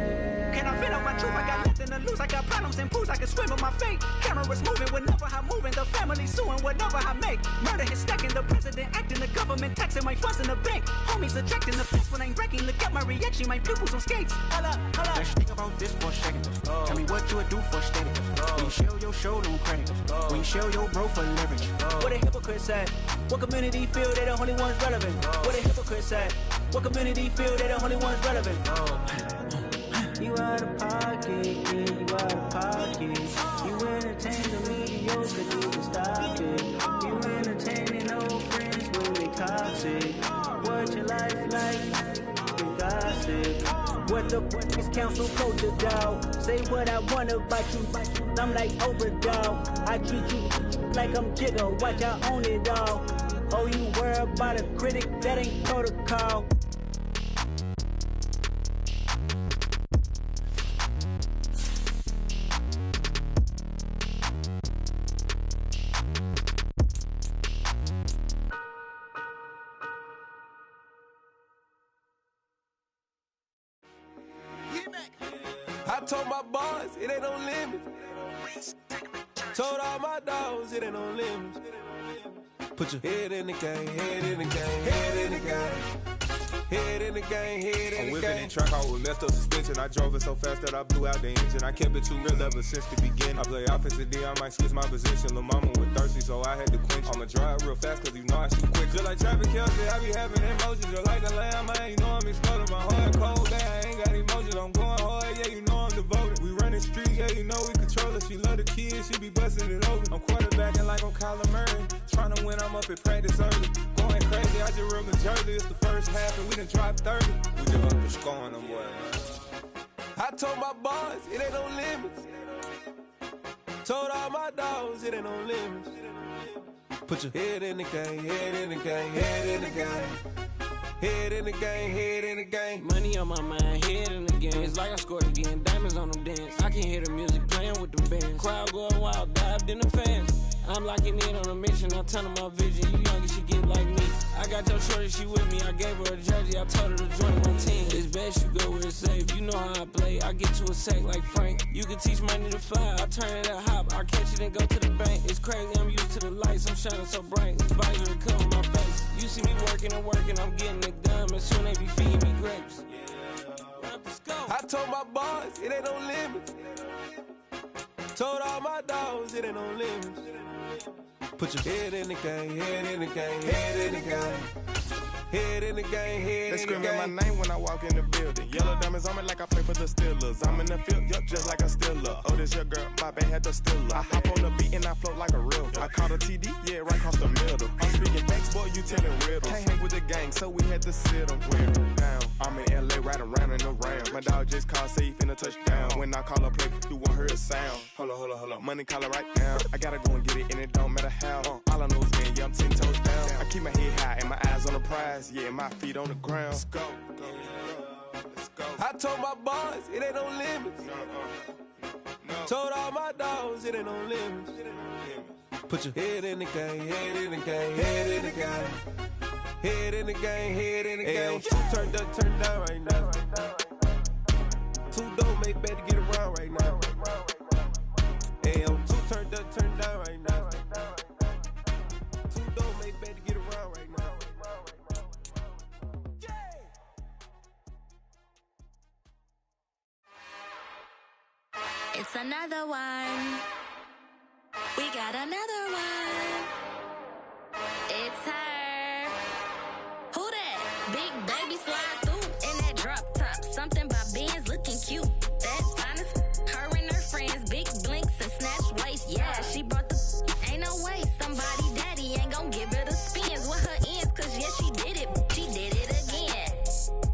Can I feel out my truth? I got nothing to lose. I got problems and pools. I can swim in my fate. Cameras moving whenever I'm moving. The family suing whatever I make. Murder is stacking. The president acting. The government taxing my funds in the bank. Homies ejecting the fence when I'm breaking. Look at my reaction. My pupils on skates. Holla. Let's think about this for a second. Tell me what you would do for steady. When you show your show, don't credit. When you show your bro for leverage. What a hypocrite said. What community feel they the only ones relevant? What a hypocrite said. What community feel they the only ones relevant? You out of pocket, yeah, you out of pocket. You entertain the mediocre, you can stop it. You entertaining old friends when they toxic. What your life like? The gossip. What the is council culture, dog? Say what I want about you. I'm like Oprah, dog. I treat you like I'm Jigga. Watch I own it all. Oh, you worry about a critic? That ain't protocol. told my boys, it ain't no limits. Told all my dogs, it ain't no limits. Put your head in the game, head in the game, head in the game. Head in the game, head in the game. I'm whipping in track, I was messed up suspension. I drove it so fast that I blew out the engine. I kept it too real ever since the beginning. I play offensive D, I might switch my position. Lil' mama was thirsty, so I had to quench. I'ma drive real fast, cause you know I shoot quick. Just like Travis Kelce, I be having emotions. Just like a lamb, man, you know I'm exploding. My heart cold, man, I ain't got emotions. I'm going hard, yeah, you know I'm devoted. We running streets, yeah, you know we control it. She love the kids, she be busting it over. I'm quarterbacking like I'm Kyler Murray. Trying to win, I'm up at practice early. Going crazy, I just real the jersey. It's the first half and we done dropped 30. We just up to scoring them, boy. I told my boys, it ain't no limits. Told all my dogs, it ain't no limits. Put your head in the game, head in the game, head in the game. Head in the game, head in the game. Money on my mind, head in the game. It's like I scored again, diamonds on them dance. I can hear the music playing with the bands. Crowd going wild, dived in the fans. I'm locking in on a mission, I tell her my vision. You young and she get like me. I got your shorty, she with me. I gave her a jersey, I told her to join my team. It's best you go where it's safe. You know how I play. I get to a sack like Frank. You can teach money to fly. I turn it a hop. I catch it and go to the bank. It's crazy, I'm used to the lights. I'm shining so bright. Visor cover my face. You see me working and working. I'm getting it done. And soon they be feeding me grapes. Let's go. I told my boys, it ain't no limits. Told all my dogs, it ain't no limits. Put your head in the game, head in the game, head in the game. Head in the game, head They in the game. screaming my name when I walk in the building. Yellow diamonds on me like I play for the Steelers. I'm in the field, yup, just like a Steeler. Oh, this your girl, Bobby had the Steeler. I hop on the beat and I float like a real. I caught a TD, yeah, right across the middle. I'm speaking facts, boy, you telling riddles. Can't hang with the gang, so we had to sit them down. I'm in LA, riding around and around. My dog just called, say he finna touchdown. When I call a play, you won't hear a sound. Hold up, money calling right now. I gotta go and get it, and it don't matter how. All I know is man, yeah, I'm 10 toes down. I keep my head high and my eyes on the prize. Yeah, my feet on the ground. Let's go. Let's go. I told my boys, it ain't no limits. Told all my dogs, it ain't no limits. Put your head in the game, head in the game, head in the game. Head in the game, head in the game. Two turned up, turned down right now. Two dope make better get around right now. Hey, I'm two turned up, turned down right now. Two dope make better get around right now. It's another one. We got another one. It's her. Who that? Big baby slide through in that drop top. Something about Benz looking cute. That's honest. Her and her friends, big blinks and snatch waist. Yeah, she brought the. Ain't no way somebody daddy ain't gon' give her the spins with her ends. Cause yeah, she did it. She did it again.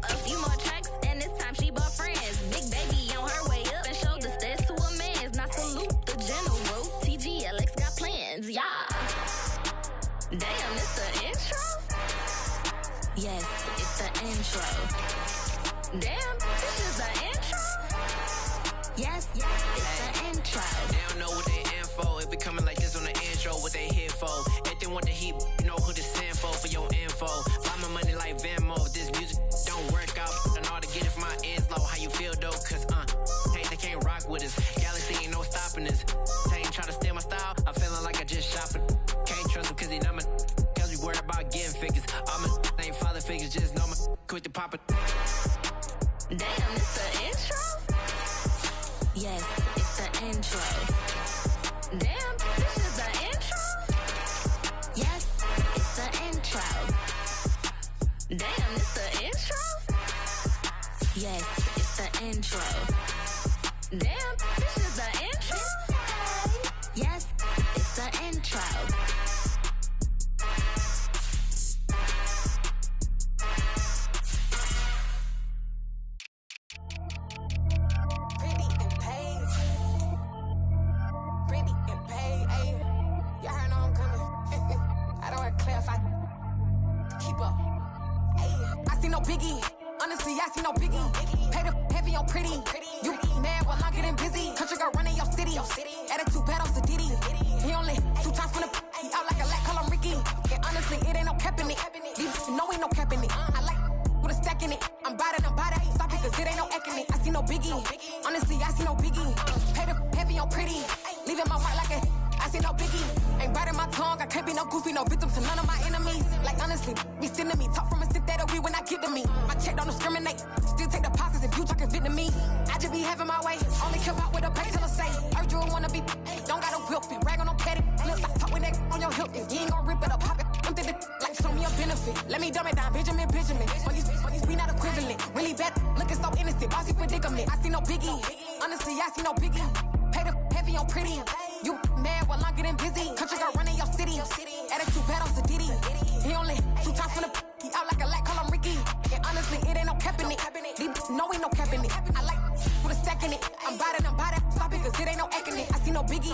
A few more tracks and this time she bought friends. Big baby on her way up and showed the stairs to a man's. Now salute the general. TGLX got plans, yeah. Damn, it's the intro? Yes, it's the intro. Damn, this is the intro? Yes, it's the intro. They don't know what they in for. It be coming like this on the intro, what they here for. If they want the heat, you know who to send for your info. Buy my money like Venmo. This music don't work out. And all to get it from my ends low. How you feel though? Cause hey, they can't rock with us. Galaxy ain't no stopping us. They ain't try to steal my style. I'm feeling like I just shot for. Can't trust him cause he not my. Cause we worried about getting figures. All my ain't father figures. Just know my quick to pop it. Damn, it's the intro? Yes, it's the intro. Damn, this is the intro? Yes, it's the intro. Damn, it's the intro? Yes, it's the intro. Damn, this is the intro? Yes, it's the intro. Biggie, honestly, I see no biggie. Pay the heavy on pretty. You mad while I'm getting busy. Country girl running your city. Attitude bad on Diddy. He only 2 times from the he out like a lack, call him Ricky. And honestly, it ain't no cap in it. These know ain't no cap in it. I like with a stack in it. I'm bout it, stop it, cause it ain't no acting it. I see no biggie. Honestly, I see no biggie. Pay the heavy on pretty. Leaving my mark like a, I see no biggie. Ain't biting my tongue, I can't be no goofy, no victim to none of my enemies. Like honestly, be sending me. Talk from a sit that we when I get to me. My check don't discriminate. Still take deposits if you talking Vietnamese. I just be having my way. Only care about what the pay teller say. Heard you wanna be, don't gotta whip it. Rag on no petty. Look like talk with that on your hip. If you ain't gon' rip it up, pop it. I'm thinking like show me a benefit. Let me dumb it down, Benjamin. When these we not equivalent. Really bad, looking so innocent. Bossy predicament. I see no biggie. Honestly, I see no biggie. Pay the heavy on pretty. You mad while I'm getting busy. Country girl running your city. Attitude bad on Sadidi. He only 2 times from the he out like a lack, call him Ricky. And honestly, it ain't no cap in it. No, ain't no cap in it. I like with a stack in it. I'm body, stop it, cause it ain't no acting it. I see no biggie.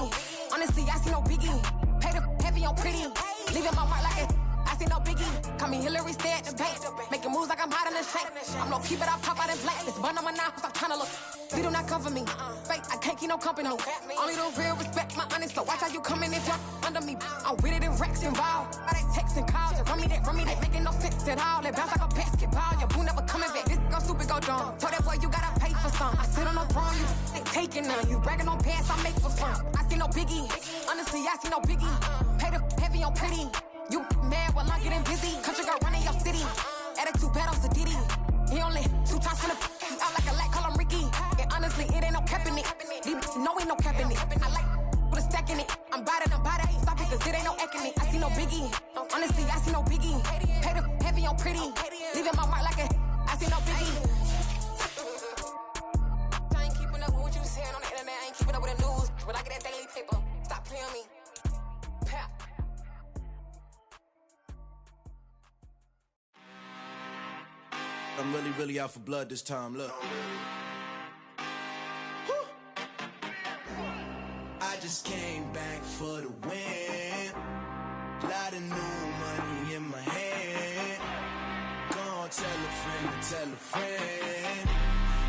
Honestly, I see no biggie. Pay the heavy on pretty. Leaving my mark like a I see no biggie. Call me Hillary, stay at the bank. Making moves like I'm hiding in shape. I'm low key, but I pop out in black. This bun on my knife, stop trying to look. They do not cover me. Fake, I can't keep no company. Only the real respect my honest. So watch how you coming if you're under me. I'm with it in racks involved. I they text and calls. Just run me that. Making no sense at all. They bounce like a basketball. Your boo never coming back. This go stupid, go dumb. Told that boy you gotta pay for some. I sit on no throne, you ain't taking none. You bragging on pants, I make for fun. I see no biggie. Honestly, I see no biggie. Pay the heavy on pretty. You mad while I'm getting busy. Country girl running your city. Attitude bad on Sadidi. He only 2 times from the he out like a lack, call him Ricky. And honestly, it ain't no cap in it. No, ain't no cap in it. I like with a stack in it. I'm body, stop it, cause it ain't no acting it. I see no biggie. Honestly, I see no biggie. Pay the heavy on pretty. Leaving my mark like a, I see no biggie. I ain't keeping up with what you saying on the internet. I ain't keeping up with the news. When I get that daily paper, stop playing me. Pap. I'm really out for blood this time, look. I just came back for the win. Lot of new money in my hand. Gonna tell a friend.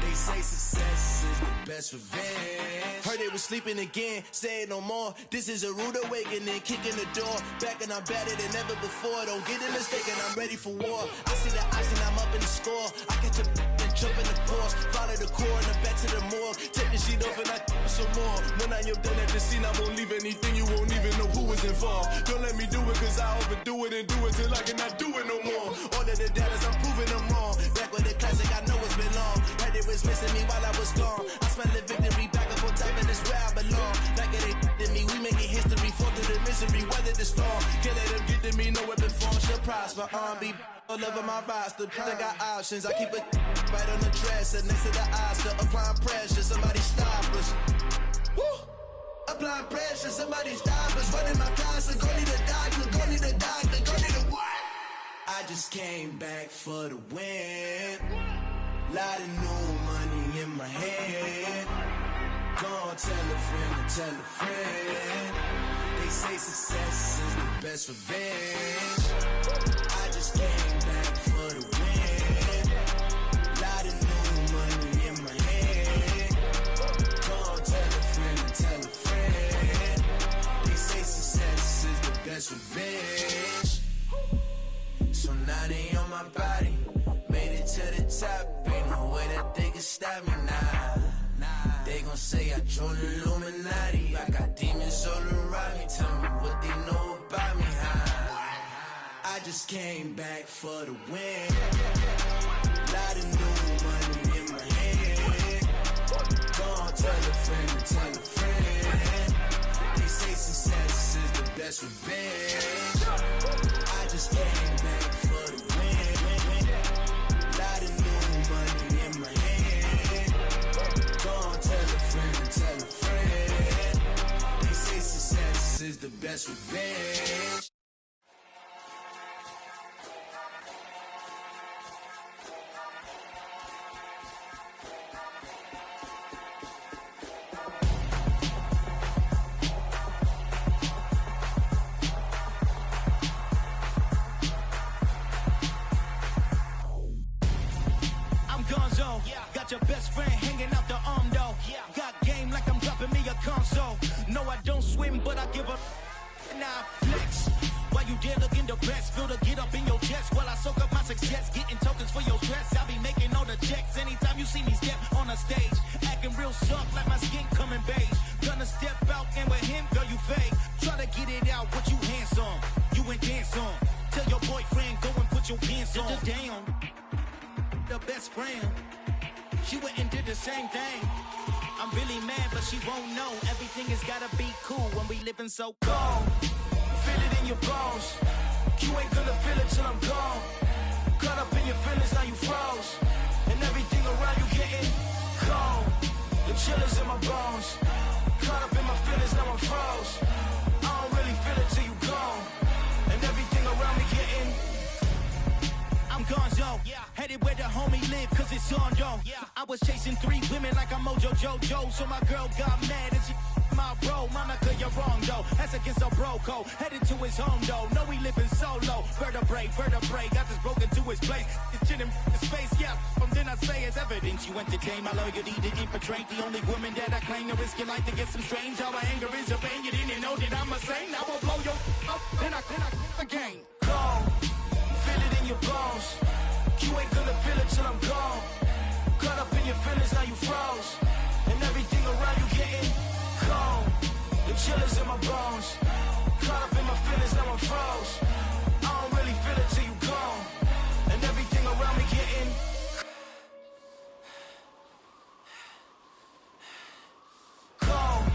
They say success is the best revenge. Heard they was sleeping again, say it no more. This is a rude awakening, kicking the door. Back and I'm better than ever before. Don't get it mistaken, I'm ready for war. I see the ice and I'm up in the score. I catch a and jump in the course. Follow the core and I'm back to the morgue. Take the sheet off and I some more. When I am done at the scene, I won't leave anything. You won't even know who was involved. Don't let me do it cause I overdo it and do it till I cannot do it no more. All of the doubters, I'm proving them wrong. Back with the classic, I know it's been long. Heard it was missing me while I was gone. I smell the victory back up on top and it's where I belong. Like it ain't to me, we making history. Fall through the misery, weather the storm. Can't let them get to me, no weapon form shall prosper. R&B all over my roster. I got options, I keep it right on the dresser. Next to the Oscar, applying pressure, somebody stop us. Woo! Applying pressure, somebody stop us. Running my closet, go need a doctor, go need a doctor, go need a what? I just came back for the win. Lot of new money in my hand. Gonna tell a friend. They say success is the best revenge. I just came back for the win. Lot of new money in my hand. Gonna tell a friend. They say success is the best revenge. So now they on my body. Made it to the top, ain't no way that they can stop me now. They gon' say I joined the Illuminati. I got demons all around me. Tell me what they know about me, huh? I just came back for the win. Lot of new money in my hand. Gonna tell a friend. They say success is the best revenge. I just came back for the win. Lot of new money in my hand. Gonna tell a friend. They say success is the best revenge. Got your best friend hanging out the arm though. Got game like I'm dropping me a console. No, I don't swim, but I give a nah flex. While you there looking depressed, feel the get up in your chest while I soak up my success. Getting tokens for your stress. I be making all the checks anytime you see me step on a stage, acting real soft like my skin coming beige. Gonna step out and with him, girl, you fake. Try to get it out, what you hands on, you ain't dance on. Tell your boyfriend, go and put your pants on. Down, the best friend, she went and did the same thing. I'm really mad, but she won't know. Everything has gotta be cool when we living so cold. Feel it in your bones. You ain't gonna feel it till I'm gone. Caught up in your feelings, now you froze. And everything around you getting cold. The chillers in my bones. Caught up in my feelings, now I'm froze. I don't really feel it till you gone. And everything around me getting I'm gonzo, headed where the homie live, cause it's on though. I was chasing 3 women like I'm Mojo Jojo, so my girl got mad and she my bro. Monica, you're wrong though, that's against our bro code. Headed to his home though, know we living solo. Vertebrae, got this broken to his place. It's chin in his face, yeah. From then I say it's evidence you entertain my loyalty to infiltrate. The only woman that I claim to risk your life to get some strange. All my anger is your pain, you didn't know that I'm a saint. I will blow your up, then I again. Gone. Feel it in your bones. You ain't gonna feel it till I'm gone. Caught up in your feelings, now you froze. And everything around you getting cold. The chillers in my bones. Caught up in my feelings, now I'm froze. I don't really feel it till you gone. And everything around me getting cold.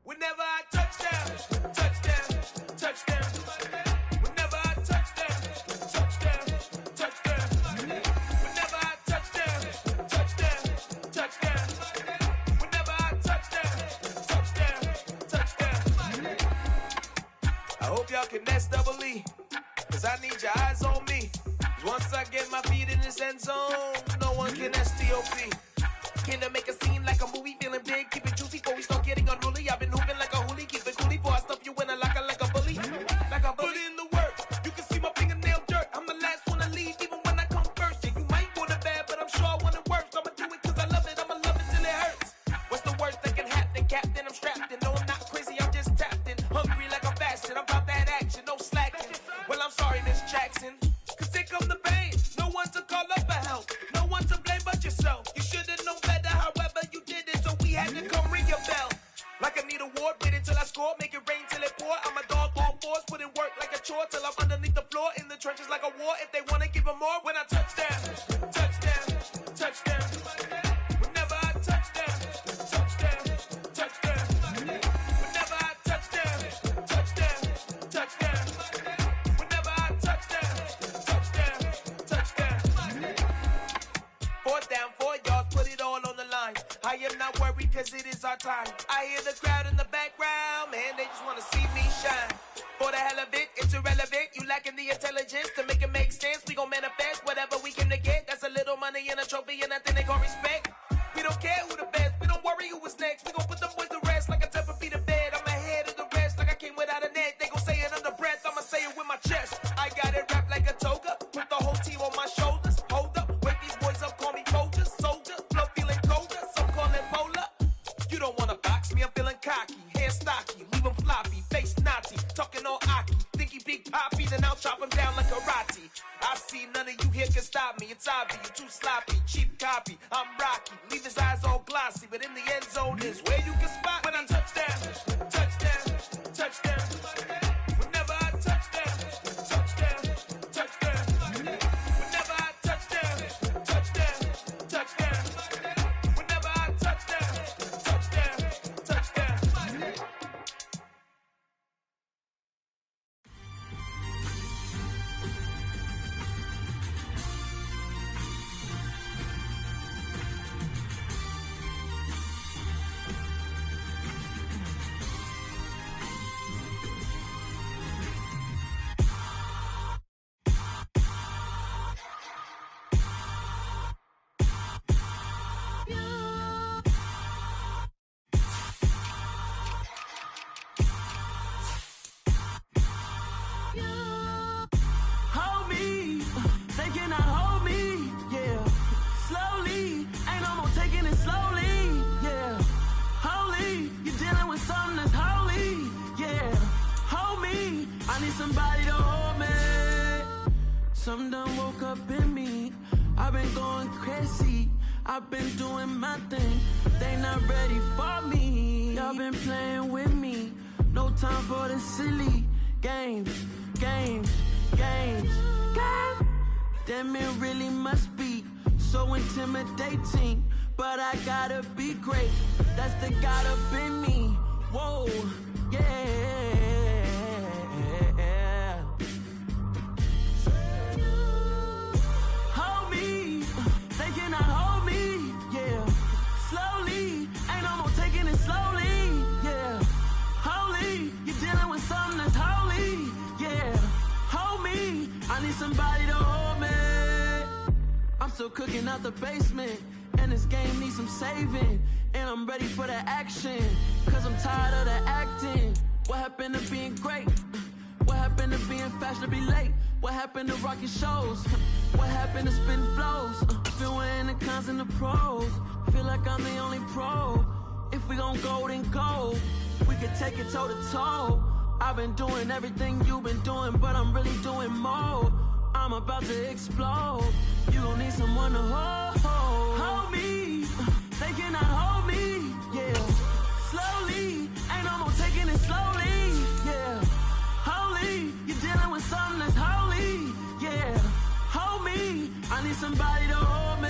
Whenever I touchdown, touchdown, touchdown. Whenever I touchdown, touchdown, touchdown. Whenever I touchdown, touchdown, touchdown. Whenever I touchdown, touchdown, touchdown. I hope y'all can nest double E, cause I need your eyes on me. Once I get my feet in this end zone, no one can STOP. Can I make a scene like a movie, feeling big, keep it juicy before we start getting unruly. I've been hooping like a hoolie, keep it coolie before I stuff you in a locker like a bully. Like a bully. Put in the work, you can see my fingernail dirt. I'm the last one to leave, even when I come first. Yeah, you might want it bad, but I'm sure I want it worse. I'ma do it cause I love it, I'ma love it till it hurts. What's the worst that can happen, Captain? I'm strapped in, no I'm not crazy, I'm just tapped in. Hungry like I'm fasting, I'm about that action, no slacking. Well, I'm sorry, Miss Jackson, cause here come the pain. No one to call up for help, no one to blame but yourself. You should've known better, however you did it, so we had to come ring your bell. Like I need a ward, wait until I score, make it rain till it pour. I'm a dog on fours, put in work like a chore till I'm underneath the floor, in the trenches like a war. If they wanna give them more, when I touchdown, touchdown, touchdown. Whenever I touchdown, touchdown, touchdown. Whenever I touchdown, touchdown, touchdown. Whenever I touchdown, touchdown, touchdown. 4th down, 4 yards, put it all on the line. I am not worried cause it is our time. I hear the crowd in the background, man, they just wanna see me shine. For the hell of it, it's irrelevant. You lacking the intelligence to make it make sense. We gon' manifest whatever we can to get. That's a little money and a trophy and nothing they call respect. We don't care who the best, we don't worry who was next. We gon' put them boys to rest like a Tempur to bed. I'm ahead of the rest like I came without a net. They gon' say it under breath, I'ma say it with my chest. I got it wrapped like a toga, put the whole team on my shoulders. Hold up, wake these boys up, call me soldier, soldier. Flow feeling colder, some call it polar. You don't wanna box me, I'm feeling cocky. Hair stocky, leave him floppy, face naughty. Talking all aki, think he big poppy, then I'll chop him down like karate. I see none of you here can stop me. It's obvious, you too sloppy, cheap copy. I'm Rocky, leave his eyes all glossy, but in the end zone is where you can spot when I touchdown, touchdown, touchdown. Whenever I touchdown, touchdown, touchdown. Whenever I touchdown, touchdown, touchdown. Whenever I touchdown, touchdown, touchdown. somebody to hold me. Something done woke up in me. I've been going crazy. I've been doing my thing. They not ready for me. Y'all been playing with me. No time for the silly games. Damn, it really must be so intimidating. But I gotta be great. That's the God up in me. Whoa, yeah. Hold me, they cannot hold me, yeah. Slowly, ain't no more taking it slowly, yeah. Holy, you're dealing with something that's holy, yeah. Hold me, I need somebody to hold me. I'm still cooking out the basement, and this game needs some saving. And I'm ready for the action, cause I'm tired of the acting. What happened to being great? What happened to being fashionably late? What happened to rocking shows? What happened to spitting flows? Feeling the cons and the pros. Feel like I'm the only pro. If we gon' go, then go. We can take it toe to toe. I've been doing everything you've been doing, but I'm really doing more. I'm about to explode. You gon' need someone to hold me. They cannot hold me, yeah. Slowly, ain't no more taking it slowly, yeah. Holy, you're dealing with something that's holy, yeah. Hold me, I need somebody to hold me.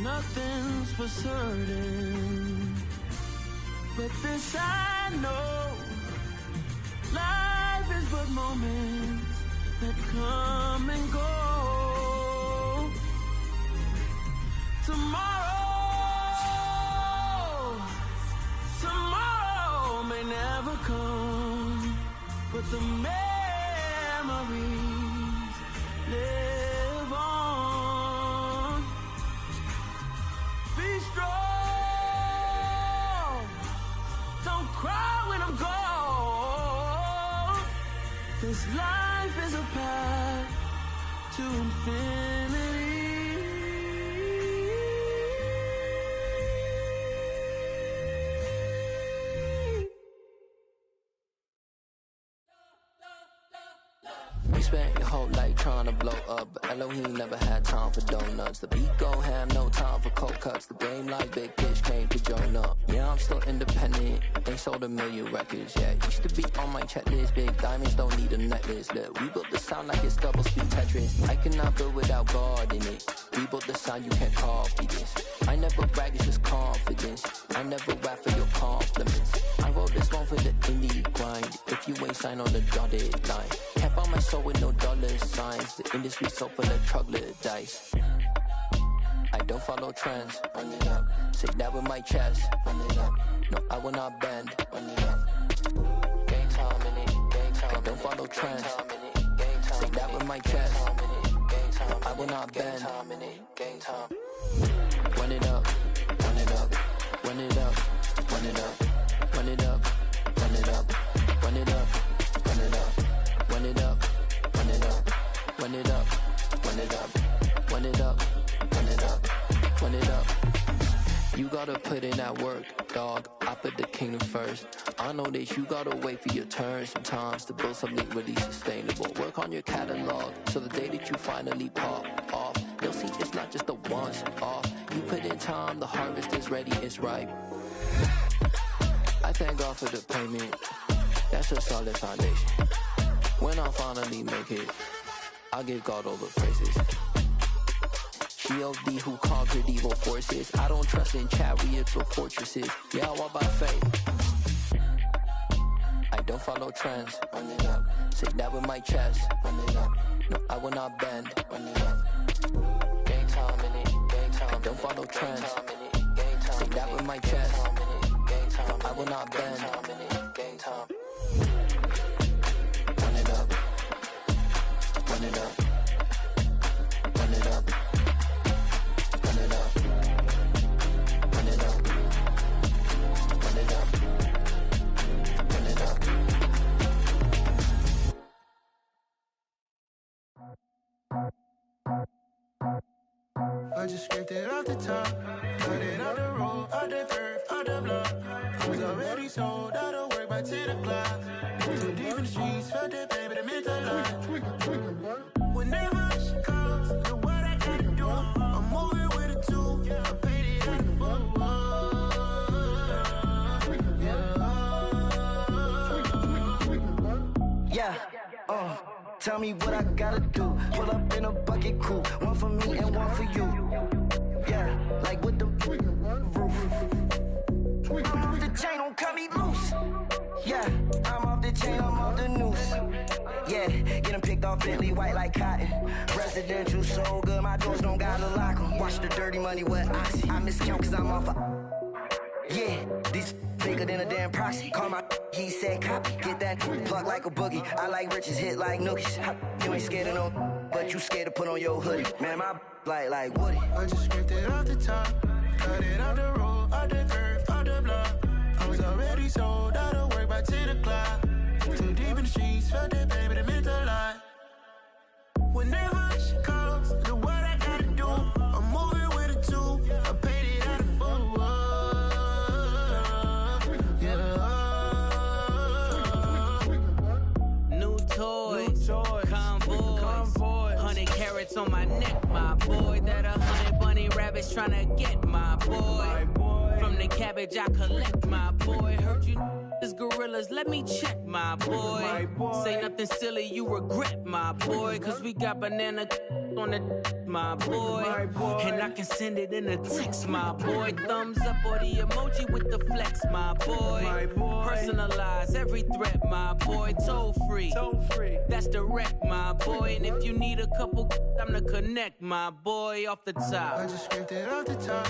Nothing's for certain, but this I know. Life is but moments that come and go. Tomorrow may never come, but the memories live on. Be strong, don't cry when I'm gone. This life is a path to infinity. You spent your whole life trying to blow up, but Elohim never had time for donuts. The beat gon' have no time for cold cuts. The game like Big Fish came to join up. Yeah, I'm still independent, ain't sold a million records yet. Used to be on my checklist, big diamonds don't need a necklace. Look, we built the sound like it's double speed Tetris. I cannot build without God in it. We built the sound, you can't copy this. I never brag, it's just confidence. I never rap for your compliments. I wrote this one for the indie grind. If you ain't signed on the dotted line, can't buy my soul with no dollar signs. The industry so full of troglodytes. I don't follow trends. Run it up. Say that with my chest. Run it up. No, I will not bend. Run it up. Gang time in it. Gang time. I don't follow trends. Say that with my chest. No, I will not bend. Gang time. Run it up. Run it up. Run it up. Run it up. Run it up. Run it up. Run it up. Run it up. Run it up. Run it up. Run it up. Run it up. Run it up. Run it up. Run it up. You gotta put in that work, dog. I put the kingdom first. I know that you gotta wait for your turn sometimes to build something really sustainable. Work on your catalog so the day that you finally pop off, they'll see it's not just a once off. You put in time, the harvest is ready, it's ripe. I thank God for the payment. That's a solid foundation. When I finally make it, I give God all the praises. G.O.D. who conquered evil forces. I don't trust in chariots or fortresses. Yeah, I walk by faith. I don't follow trends. Run it up. Say that with my chest. Run it up. No, I will not bend. Run it up. Gang time in it. Gang time. I don't follow trends. Say that with my chest. No, I will not bend. Gang time. Run it up. Run it up. Run it up. Run it up. Run it up. Run it up. Run it up. I just scraped it off the top, cut it out the road, out the turf, out the block. I was already sold, I don't work by 10 o'clock. Too deep in the streets, felt that baby, the mental line. Whenever she calls, do what I gotta do. I'm moving with a two, I paid it out of full. Yeah, tell me what I gotta do. Pull up in a bucket crew, one for me and one for you. Yeah, like with the roof. I'm off the chain, don't cut me loose. Yeah, I'm off the chain, I'm off the noose. Yeah, get them picked off Bentley, white like cotton. Residential so good, my doors don't gotta lock them. Watch the dirty money with Oxy. I miscount cause I'm off a... Yeah, these bigger than a damn proxy. Call my he said copy. Get that plug like a boogie. I like riches, hit like nookies. You ain't scared of no, but you scared to put on your hoodie. Man, my like Woody. I just scraped it off the top, cut it off the road, off the curve, off the block. I was already sold out of work by 10 o'clock. Too deep in the streets, felt that baby, the mental line. Whenever she calls, do what I gotta do. I'm moving with a two, I paid it out of full. New toys, convoys, 100 carats on my neck, my boy. That 100 bunny rabbits tryna get my boy. From the cabbage I collect, my boy. Heard you is gorillas, let me check, my boy. Say nothing silly, you regret, my boy. Cause we got banana on the my boy. And I can send it in a text, my boy. Thumbs up or the emoji with the flex, my boy. Personalize every threat, my boy. Toll free, that's direct, my boy. And if you need a couple, I'm the connect, my boy. Off the top, I just scraped it off the top,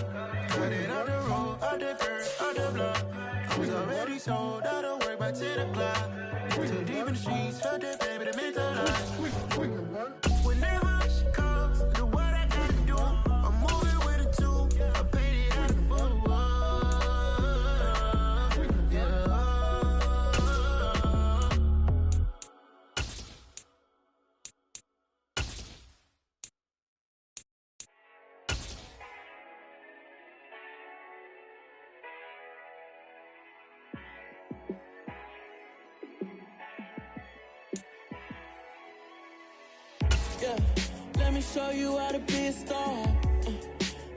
cut it off the road, off the curve, off the block. I was already sold out of work by 10 o'clock. Too deep in the streets, felt that baby, the mental line. Whenever she calls, do what I gotta do. I'm moving with a two, I paid it out of full. Yeah, let me show you how to be a star.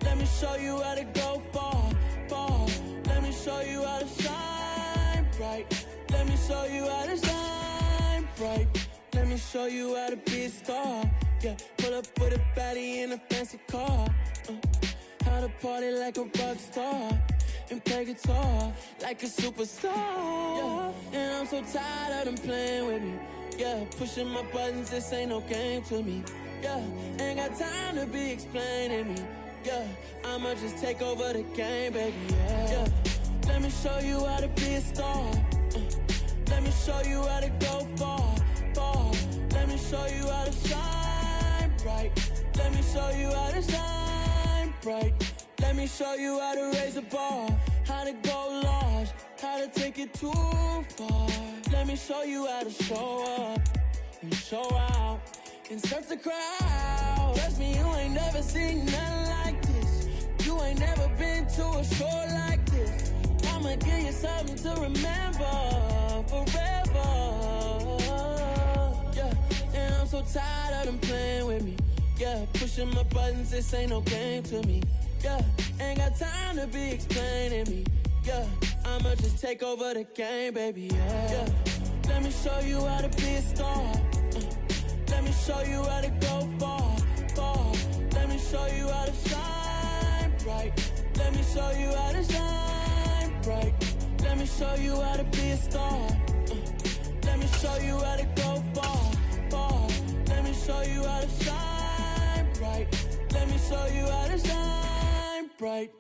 Let me show you how to go far, far. Let me show you how to shine bright. Let me show you how to shine bright. Let me show you how to be a star. Yeah, pull up with a baddie in a fancy car. How to party like a rock star and play guitar like a superstar. Yeah, and I'm so tired of them playing with me. Yeah, pushing my buttons, this ain't no game to me. Yeah, ain't got time to be explaining me. Yeah, I'ma just take over the game, baby. Yeah, let me show you how to be a star. Let me show you how to go far, far. Let me show you how to shine bright. Let me show you how to shine bright. Let me show you how to raise a bar, how to go large, how to take it too far. Let me show you how to show up and show out and surf the crowd. Trust me, you ain't never seen nothing like this. You ain't never been to a show like this. I'ma give you something to remember forever. Yeah, and I'm so tired of them playing with me. Yeah, pushing my buttons, this ain't no game to me. Yeah, ain't got time to be explaining me. Yeah, I'ma just take over the game, baby. Yeah, let me show you how to be a star. Let me show you how to go far, far. Let me show you how to shine bright. Let me show you how to shine bright. Let me show you how to be a star. Let me show you how to go far, far. Let me show you how to shine bright. Let me show you how to shine bright.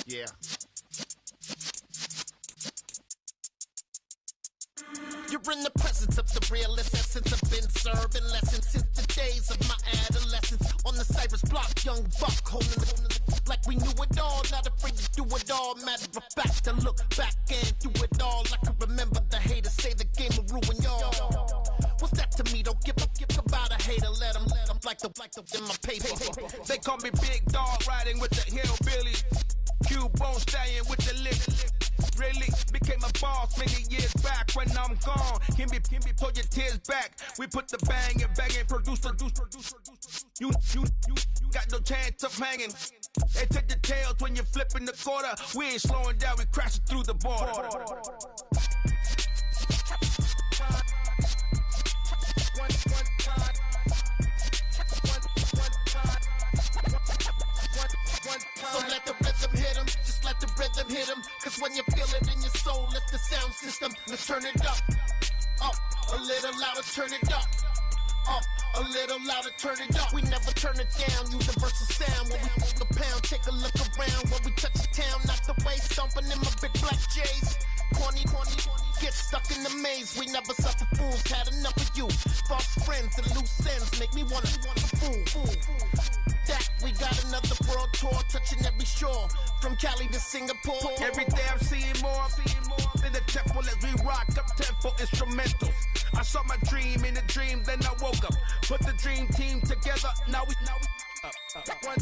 Yeah. You're in the presence of the realest essence. I've been serving lessons since the days of my adolescence. On the Cypress block, young buck holding the like we knew it all. Not afraid to do it all. Matter of fact, to look back and do it all. I can remember the haters say the game will ruin y'all. What's that to me? Don't give about a hater. Let them like the in my paper. They call me Big Dog, riding with the hillbillies. Cubone staying with the lip. Really became a boss many years back. When I'm gone, can be pull your tears back. We put the bang and produce. You got no chance of hanging. They take the tails when you're flipping the quarter. We ain't slowing down, we crashing through the border. So let the rhythm hit him, just let the rhythm hit him. Cause when you feel it in your soul, lift the sound system. Now turn it up, a little louder, turn it up. A little louder, turn it up. We never turn it down, universal sound. When we move the pound, take a look around. When we touch the town, knock the way, stomping in my big black J's. Corny, get stuck in the maze. We never suffer fools, had enough of you. False friends and loose ends make me wanna fool. That we got another world tour, touching every shore, from Cali to Singapore. Every day I'm seeing more in the temple as we rock up tempo instrumentals. I saw my dream in a dream, then I woke up. Put the dream team together, now we one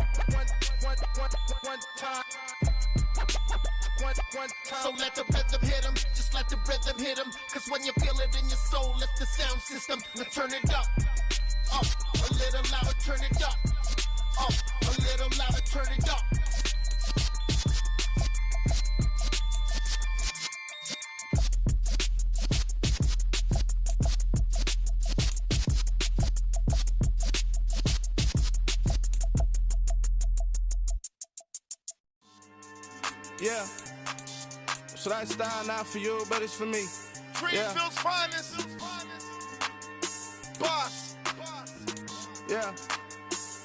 time. So let the rhythm hit him, just let the rhythm hit him. Cause when you feel it in your soul, lift the sound system. Now turn it up, a little louder, turn it up. A little louder, turn it up. Yeah. So that style not for you, but it's for me. Greenville's finest. Boss. Yeah.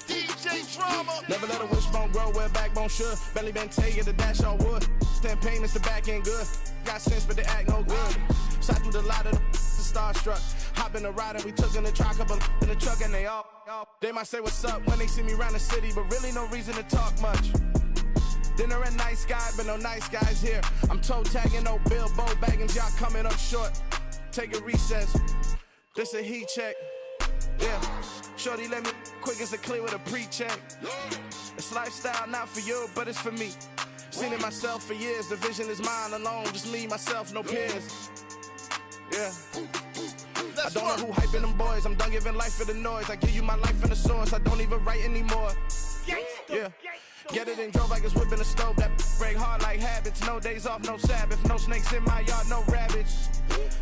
DJ Drama. Never let a wishbone grow where backbone should. Belly been taking the dash all wood. 10 payments, the back end good. Got sense, but they act no good. Shot through the lot of the starstruck. Hop in the ride and we took in the truck, couple in the truck, and they all. They might say what's up when they see me around the city, but really no reason to talk much. Dinner at Nice Guy, but no nice guys here. I'm toe tagging, no Bilbo baggins, y'all coming up short. Take a recess. This a heat check. Yeah. Shorty let me quick as a clear with a pre-check. It's lifestyle not for you, but it's for me. Seen it myself for years. The vision is mine alone. Just me, myself, no peers. Yeah. I don't know who hyping them boys. I'm done giving life for the noise. I give you my life in the source. I don't even write anymore. Yeah. Get it and drove like it's whipping a stove. That break hard like habits. No days off, no Sabbath. No snakes in my yard, no rabbits.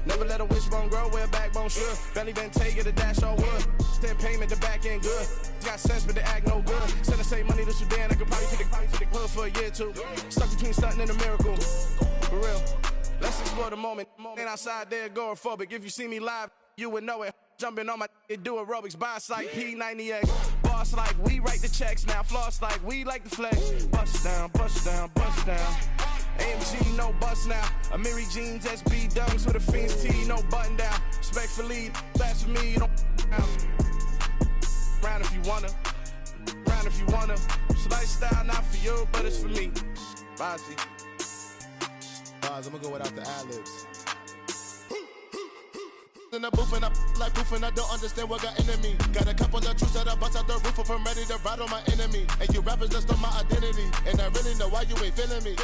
Never let a wishbone grow where backbone should. Belly been taking the dash all wood. 10 payment, the back end good. Got sense, but they act no good. Send the same money to Sudan. I could probably take the hood for a year or two. Stuck between stunting and a miracle. For real. Let's explore the moment. Ain't outside there agoraphobic. If you see me live, you would know it. Jumping on my do aerobics. Boss like P90X. Boss like we write the checks now. Floss like we like the flex. Bust down, bust down, bust down. AMG, no bust now. Amiri jeans, SB dunks with a Fiends tee, no button down. Respectfully, that's for me, you don't round if you wanna. Round if you wanna. It's lifestyle not for you, but it's for me. Bozzy. I'm gonna go without the ad-libs. In the booth and I like proof and I don't understand what got into me. Got a couple of truths that I bust out the roof if I'm ready to ride on my enemy. And you rappers just stole my identity, and I really know why you ain't feeling me.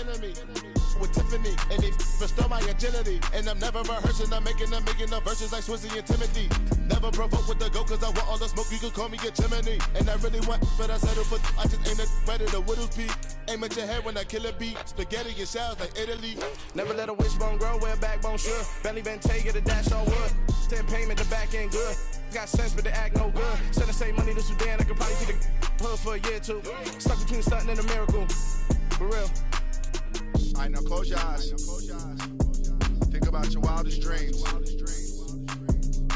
With Tiffany, and they restore my agility. And I'm never rehearsing, I'm making no verses like Swizzy and Timothy. Never provoke with the go, cause I want all the smoke, you can call me a chimney. And I really want, but I settle for, I just aim it ready to Whittles Peak. Aim at your head when I kill a beat. Spaghetti and shells like Italy. Never let a wishbone grow where backbone should. Belly been taking the dash all wood. 10 payment, the back end good. Got sense, but they act no good. Send the same money to Sudan, I could probably take the hood for a year or two. Stuck between stunting and a miracle. For real. Alright, now close your eyes. Think about your wildest dreams.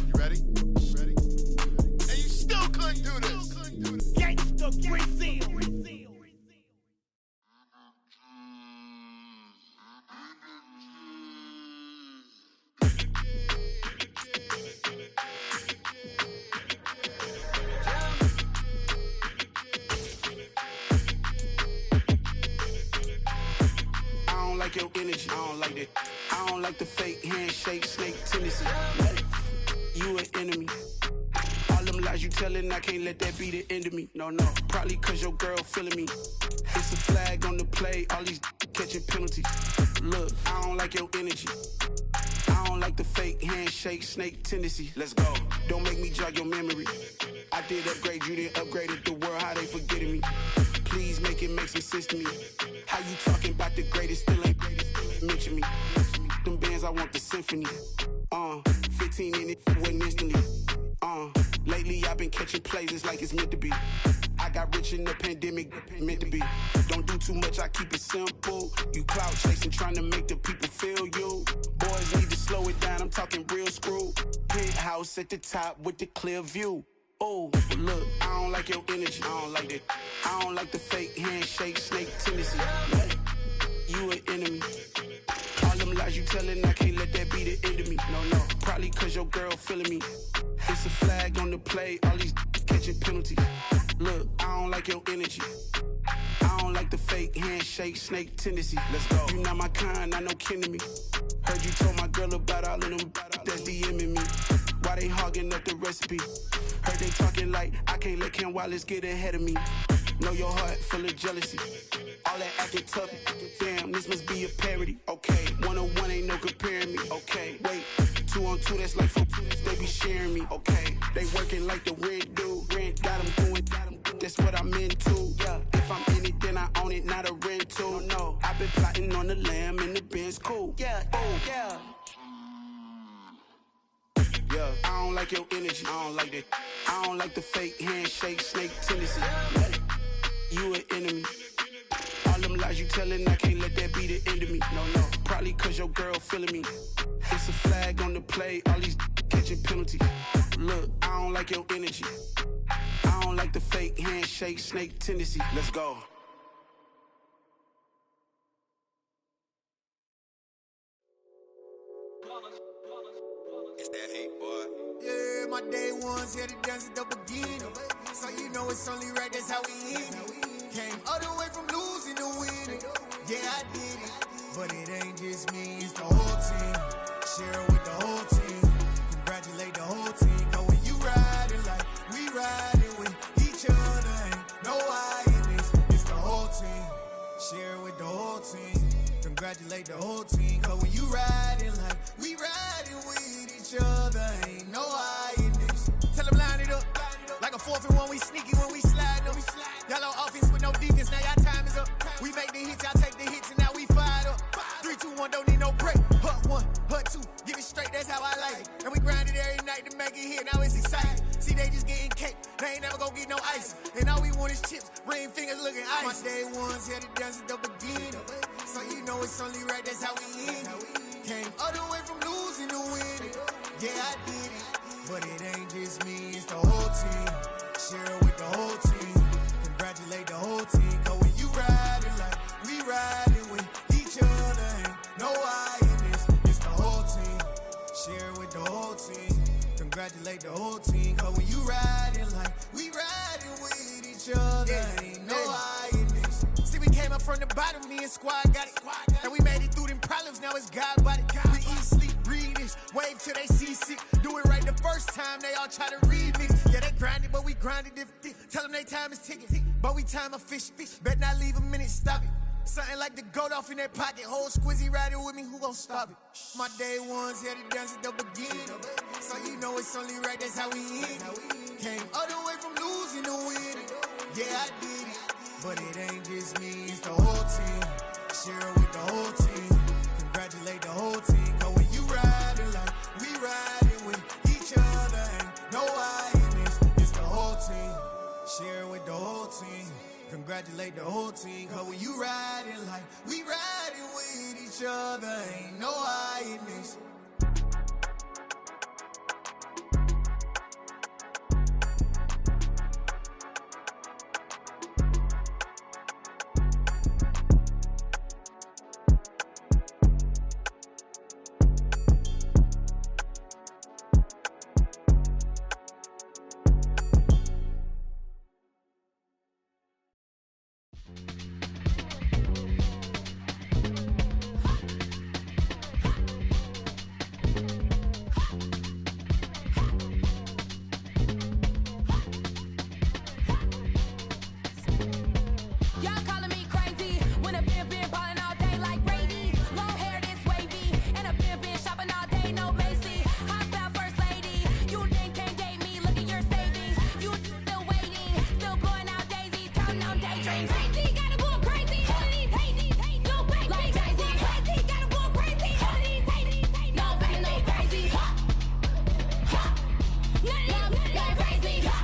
You ready? And you still couldn't do this. Gangsta Brazil. Like your energy, I don't like that. I don't like the fake handshake, snake tendency. you an enemy. All them lies you telling, I can't let that be the end of me. No, probably cause your girl feeling me. It's a flag on the play, all these catching penalties. Look, I don't like your energy. I don't like the fake handshake, snake tendency. Let's go. Don't make me jog your memory. I did upgrade you, then upgraded the world, how they forgetting me. Please make it make some sense to me. How you talking about the greatest, still ain't greatest, mention me. Them bands, I want the symphony. 15 in it, wasn't instantly. Lately I've been catching plays, it's like it's meant to be. I got rich in the pandemic, meant to be. Don't do too much, I keep it simple. You clout chasing, trying to make the people feel you. Boys need to slow it down, I'm talking real screw. Penthouse at the top with the clear view. Oh, look, I don't like your energy, I don't like it. I don't like the fake handshake, snake tendency. You an enemy. All them lies you telling, I can't let that be the end of me. No, probably cause your girl feeling me. It's a flag on the play, all these catching penalties. Look, I don't like your energy. I don't like the fake handshake, snake tendency. Let's go. You not my kind, not no kin to me. Heard you told my girl about all of them that's DMing me. Why they hogging up the recipe? Heard they talking like I can't let Ken Wallace get ahead of me. Know your heart full of jealousy. All that acting tough, damn, this must be a parody. Okay, 1-on-1 ain't no comparing me. Okay, wait, 2-on-2, that's like 4, they be sharing me. Okay, they working like the rent do. Rent got them going, that's what I'm into. Yeah, if I'm in it, then I own it, not a rental. No, I've been plotting on the lamb and the Benz cool. Yeah, yeah. Yeah, I don't like your energy, I don't like that. I don't like the fake handshake, snake tendency. You an enemy. All them lies you telling, I can't let that be the end of me. No, probably cause your girl feeling me. It's a flag on the play, all these catching penalties. Look, I don't like your energy. I don't like the fake handshake, snake tendency. Let's go. It's that hate, boy. Yeah, my day ones here to dance at the beginning. So you know it's only right, that's how we end it. Came all the way from losing to winning. Yeah, I did it. But it ain't just me, it's the whole team. Share it with the whole team. Congratulate the whole team. Cause when you riding like we riding with each other, ain't no I in this. It's the whole team. Share it with the whole team. Congratulate the whole team. Cause when you riding like we riding with each other, ain't no I in this. Tell them line it up. Like a 4th and 1, we sneaky when we slide them. Y'all on offense with no defense, now y'all time is up. We make the hits, y'all take the hits, and now we fired up. 3, 2, 1, don't need no break. Hut 1, hut 2, get it straight, that's how I like it. And we grind it every night to make it hit, now it's exciting. See, they just getting cake, they ain't never gonna get no ice. And all we want is chips, ring fingers looking ice. My day ones here to dance at the beginning. So you know it's only right, that's how we end it. Came all the way from losing to winning. Yeah, I did it. But it ain't just me, it's the whole team. Share it with the whole team. Congratulate the whole team. Cause when you riding like we riding with each other, ain't no I in this. It's the whole team. Share it with the whole team. Congratulate the whole team. Cause when you riding like we riding with each other, ain't no I in this. See, we came up from the bottom, me and squad got it. And we made it through them problems, now it's God body. We eat, sleep, breathe this, wave till they see sick. Do it right the first time, they all try to remix. Yeah, they grinded, but we grinded different. Tell them they time is ticking, but we time a fish. Bet not leave a minute, stop it. Something like the goat off in their pocket. Whole squizzy riding with me, who gon' stop it? My day ones here to dance at the beginning. So you know it's only right, that's how we end it. Came all the way from losing to winning. Yeah, I did it. But it ain't just me, it's the whole team. Share it with the whole team. Congratulate the whole team. Cause when you riding like we riding with each other, ain't no I in this. It's the whole team. Share it with the whole team. Congratulate the whole team. Cause when you riding like we riding with each other, ain't no I in this. crazy, gotta go crazy. All of these hate, no fake, like crazy, crazy, gotta go crazy. All of these hate, no fake, no crazy. Ha, ha, none of them crazy. Ha,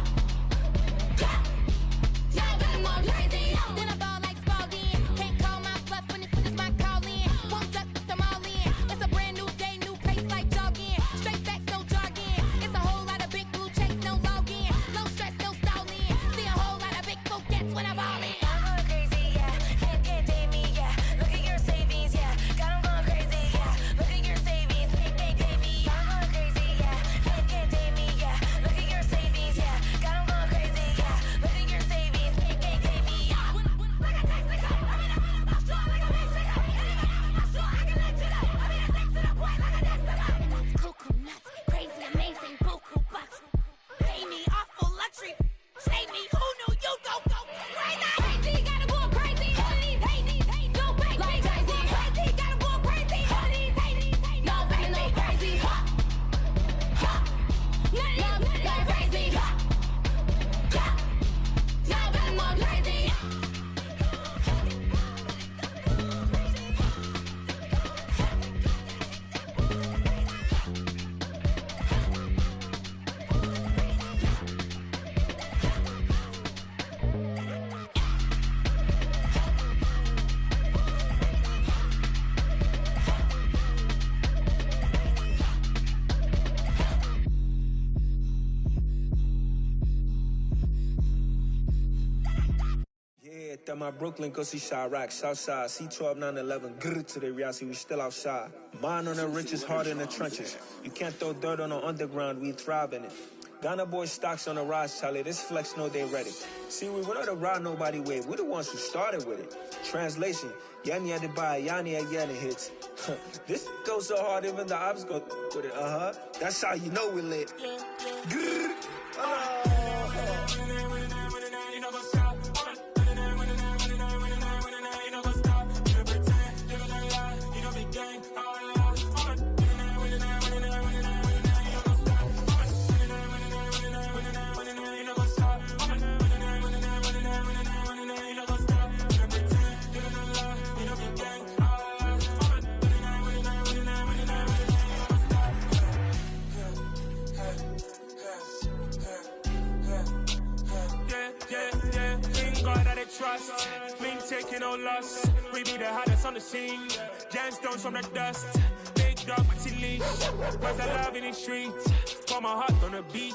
ha, y'all got more crazy. Then I ball like Spalding. Can't call my bluff when it's my call in. Won't duck them all in. It's a brand new day, new pace like jogging. Straight facts, no jargon. It's a whole lot of big blue checks, no login. No stress, no stalling. See a whole lot of big focus when I ball in. I'm going crazy, yeah. Can't tame me, yeah. Look at your savings, yeah. Got 'em going crazy, yeah. Look at your savings, can't tame me. I'm going crazy, yeah. Can't tame me, yeah. Look at your savings, yeah. Got 'em going crazy, yeah. Look at your savings, can't tame me. Like a text to go, I mean, I'm about strong like a big cigar. I'm about strong, I can let you know. I mean, I stick to the point like a destiny. That's cuckoo nuts, crazy, amazing, buku bucks. Pay me off for luxury. Save me, who knew you don't go crazy? Crazy, gotta go crazy. All of these hate, no fake, like crazy, crazy, gotta go crazy. All of these hate, no fake, no crazy. Ha, ha, none of them crazy. Ha, ha, y'all got more crazy. Yeah, that my Brooklyn, go see Chirac, Southside, C12, 911, grr to the reality, we still outside. Mine on the richest, heart in the trenches. You can't throw dirt on the underground, we thrive in it. Ghana boys stocks on the rise, Charlie, this flex know they ready. See, we not to ride nobody wave, we the ones who started with it. Translation, Yani had to buy, Yani had Yanni hits. This goes so hard, even the ops go with it, That's how you know we lit. Grr, trust, we ain't taking no loss. We be the hottest on the scene. Gemstones from the dust. Big dog, pretty leash. Where's the love in the streets? Pour my heart on the beat.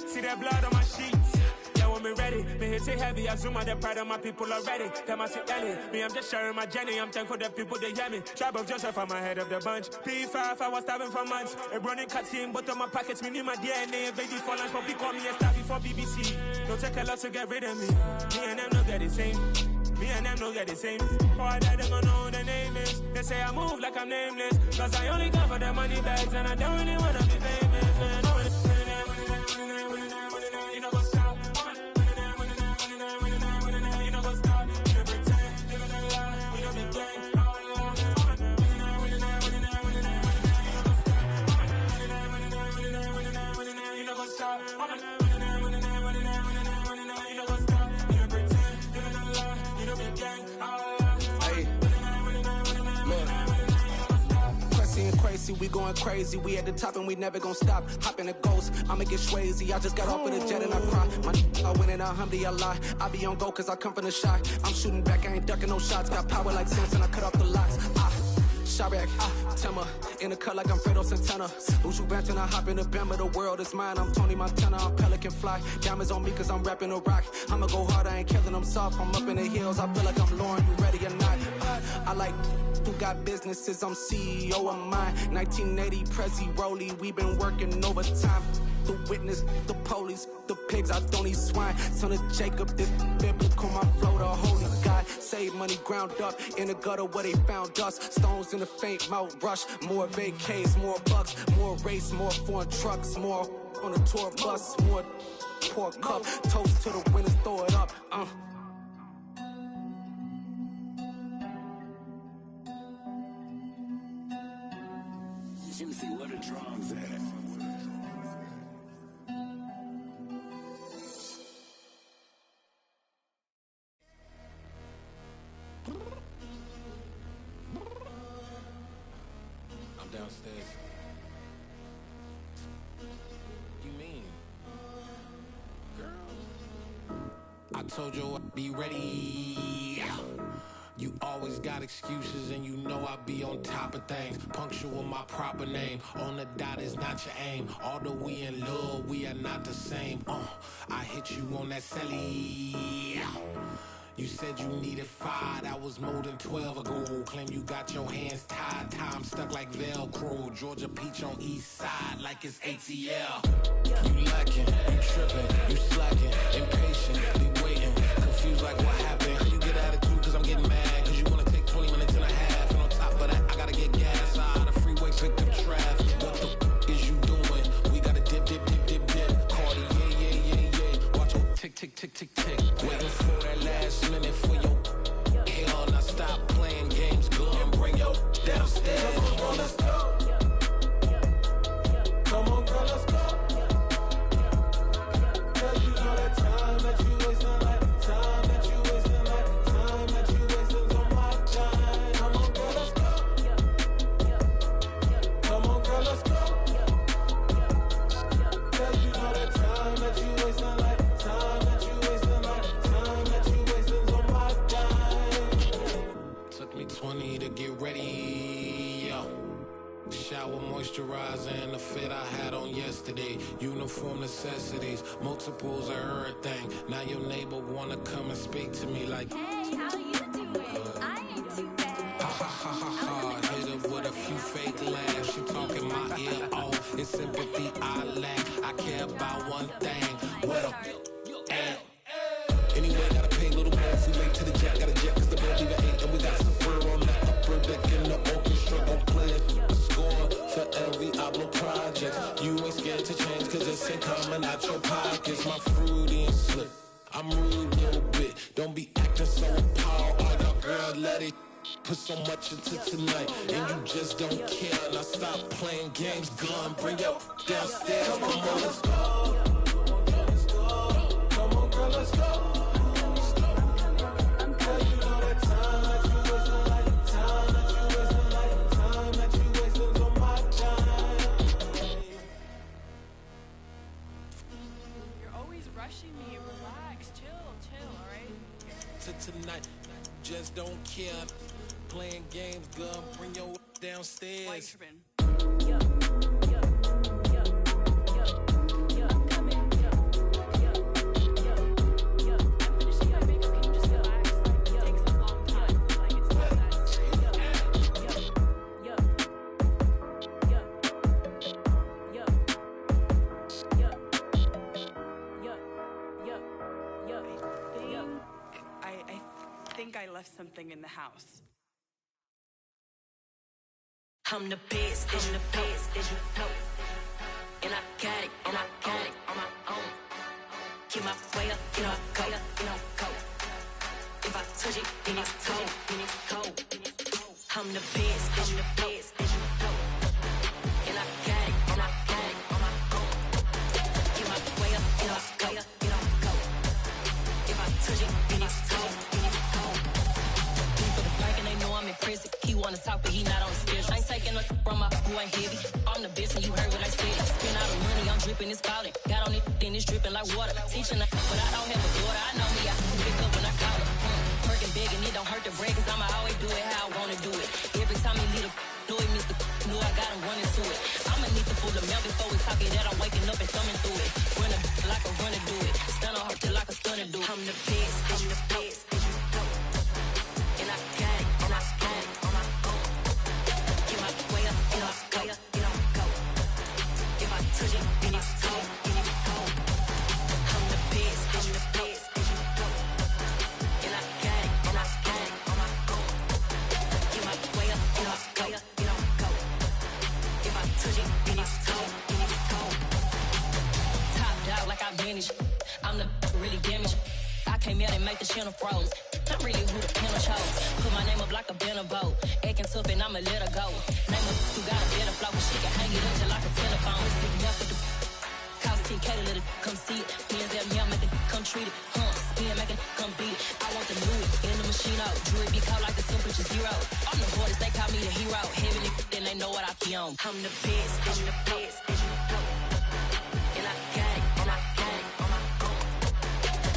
See that blood on my sheets. Yeah, when me ready, me hit it heavy. I zoom out the pride of my people already. Them I see Ellie. Me, I'm just sharing my journey. I'm thankful the people they hear me. Tribe of Joseph, I'm ahead of the bunch. P5, I was starving for months. A running cut in, but on my pockets, me need my DNA. Baby for lunch, but call me a star before BBC. Don't take a lot to get rid of me. Me and them no get the same. Me and them no get the same. Boy, that they gonna know the name is. They say I move like I'm nameless. Cause I only got for the money bags. And I don't really wanna be famous, man. You know what's up? You know what's up? You pretend, you gonna lie. You know the game. You know what's up? Crazy, we going crazy. We at the top and we never gonna stop. Hop in a ghost, I'ma get swayzy. I just got off of the jet and I cry. I win in alhamdulillah. I be on go cause I come from the shot. I'm shooting back, I ain't ducking no shots. Got power like Samson, I cut off the locks. Chirac, Tema, in the cut like I'm Fredo Santana. Uju Banton, I hop in the Bama, the world is mine. I'm Tony Montana, I'm Pelican Fly. Diamonds on me cause I'm rapping a rock. I'ma go hard, I ain't killing them soft. I'm up in the hills, I feel like I'm Lauren, you ready or not? I like who got businesses, I'm CEO of mine. 1980 Prezi Rolly, we been working overtime. The witness, the police, the pigs, I don't eat swine. Son of Jacob, this biblical, my flow, the holy God. Save money ground up in the gutter where they found us. Stones in the faint mouth rush. More vacays, more bucks, more race, more foreign trucks, more on a tour bus, more pork cup. Toast to the winners, throw it up. Juicy, where the drums at? downstairs. You mean? Girl. I told you I'd be ready. You always got excuses and you know I be on top of things. Punctual my proper name. On the dot is not your aim. Although we in love, we are not the same. I hit you on that celly. You said you needed 5, that was more than 12 ago. Claim you got your hands tied, time stuck like Velcro. Georgia peach on east side like it's ATL. You lacking, you tripping, you slacking, impatient, be waiting, confused like what happened. How you get attitude cause I'm getting mad, cause you wanna take 20 minutes and a half. And on top of that, I gotta get gas out of the freeway, pick up traffic. What the is you doing? We gotta dip, dip, dip, dip, dip. Cardi, yeah. Watch your tick, tick, tick, tick, tick. Waiting for that last minute for your hell. Now stop playing games, go and bring your downstairs. Come on, girl, let's go. Come on, girl, let's go. Cause you know that time that you wasting, like time that you wasting, like time that you wasting on my time. Come on, girl, let's go. Come on, girl, let's go. Cause you know that time that you wasting, like time that you wasting, like time that you wasting on my time. Took me 20 to get ready, yo. Shower, moisturizer, and the fit I had on yesterday. Uniform necessities, multiples of everything. Now your neighbor wanna come and speak to me like, hey, how you doing? I ain't too bad. Ha ha ha ha ha. Hit her with a few fake laughs. She talking my ear off. It's sympathy I lack. I care about one thing. What up? Anyway, gotta pay a little more if we late to the jet. Gotta jet cause the boat leave at 8. And we got some fur on that upper deck in the orchestra. Gon' play a score for every album project. You ain't scared to change cause it's ain't coming out your pockets. My fruity and slick, I'm rude a little bit. Don't be acting so appalled. All y'all girl, let it put so much into tonight. And you just don't care. Now stop playing games, gun, bring your downstairs. Come on, let's go. Come on, girl, let's go. Me, relax, chill, alright? Tonight, just don't care. Playing games, girl, bring your downstairs. Why you tripping? I left something in the house. I'm the best, and the best, as you know. And I got it, on my own. Get my way up, you know, go. If I touch it, then it's cold. I'm the best, and the best, as you know. And I got it, on my own. Get my way up, you know, go. If I touch it, then it's cold. I'm impressive. He wanna talk, but he not on the schedule. I ain't taking nothing from my boy ain't heavy. I'm the best, and you heard what I said. Spend all the money, I'm dripping, it's falling. Got on it, then it's dripping like water. Teaching her, but I don't have a daughter. I know me, I can pick up when I call her. Working big, and it don't hurt to break, cause I'ma always do it how I wanna do it. Every time he lead a know it, Mr. Know I got him running to it. I'ma need to pull the mail before we talk it that I'm waking up and thumbing through it. Run a like a runner do it. Stun on her till like a stunner do it. I'm the best, and the best, and you know. And I got it, and I got it. Touch it, then it's cold. I'm the best, and the best, as you know. And I got it, on my own. Get my way up, go. If I touch it, then it's cold. Top dog like I manage. I'm the really damaged. I came out and make the channel froze. I'm really who the panel chose. Put my name up like a banner boat. Acting tough and I'ma let her go. Name up who got a better flow, but she can hang it up just like a telephone. Cost 10K to let it come see it. Hands at me, I make it come treat it. Spin, make it come beat it. I want the new it in the machine out. Jewelry be caught like the them bitches zero. I'm the hardest, they call me the hero. Heavily, then they know what I be on. I'm the best, I'm the best, and you know. And I got it, and I got it on my own.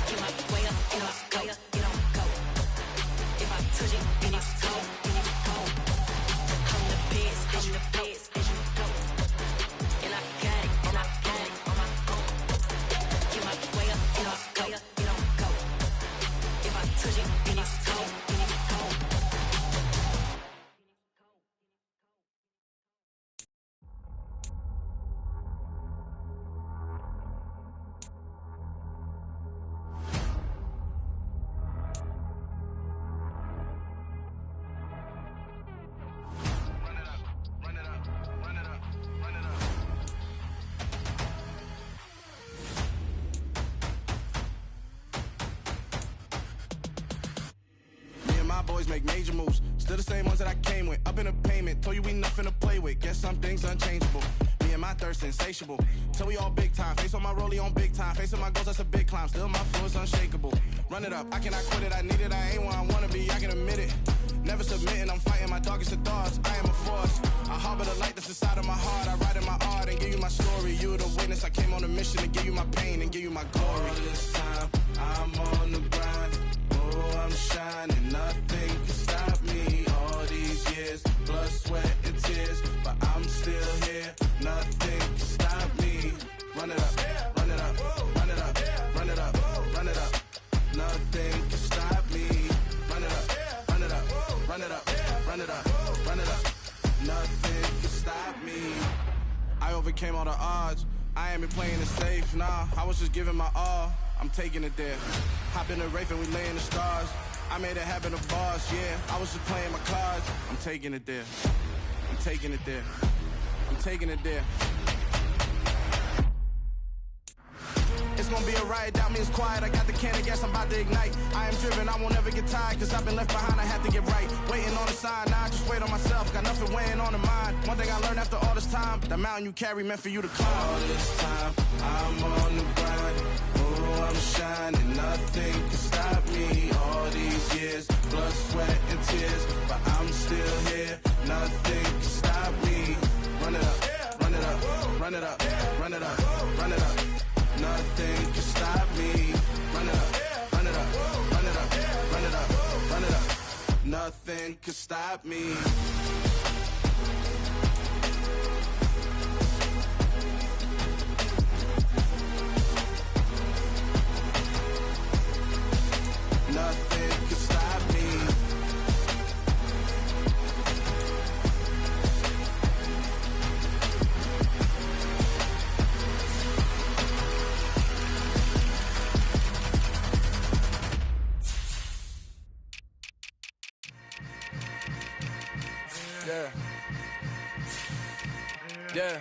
Get my way up, get on go, get on go. If I touch it, then it's cold, then it's cold. I'm the best, and you know. And I got it, and I got it on my own. Get my way up, get on go, get on go. If I touch it, then it's cold, then it's cold. Boys make major moves, still the same ones that I came with. Up in a payment, told you we nothing to play with. Guess some things unchangeable. Me and my thirst insatiable. Till we all big time. Face on my rollie on big time. Facing my goals, that's a big climb. Still my flow is unshakable. Run it up, I cannot quit it. I need it, I ain't where I wanna be. I can admit it. Never submitting, I'm fighting my darkest of thoughts. I am a force. I harbor the light that's inside of my heart. I write in my art and give you my story. You the witness. I came on a mission to give you my pain and give you my glory. All this time, I'm on the grind. Oh, I'm shining, nothing can stop me. All these years, blood, sweat, and tears, but I'm still here. Nothing can stop me. Run it up, run it up, run it up, run it up, run it up. Nothing can stop me. Run it up, run it up, run it up, run it up, run it up. Nothing can stop me. I overcame all the odds. I ain't been playing it safe, nah. I was just giving my all. I'm taking it there. Hop in the Wraith and we lay in the stars. I made it happen to boss, yeah. I was just playing my cards. I'm taking it there. I'm taking it there. I'm taking it there. It's gonna be a riot, doubt me it's quiet. I got the can of gas, I'm about to ignite. I am driven, I won't ever get tired, cause I've been left behind, I have to get right. Waiting on the sign, now I just wait on myself. Got nothing weighing on the mind. One thing I learned after all this time, the mountain you carry meant for you to climb. All this time, I'm on the grind. Oh, I'm shining, nothing can stop me. All these years, blood, sweat, and tears, but I'm still here. Nothing can stop me. Run it up, run it up, run it up, run it up, run it up. Nothing can stop me. Run it up, run it up, run it up, run it up, run it up. Nothing can stop me. Nothing can stop me. Yeah. Yeah.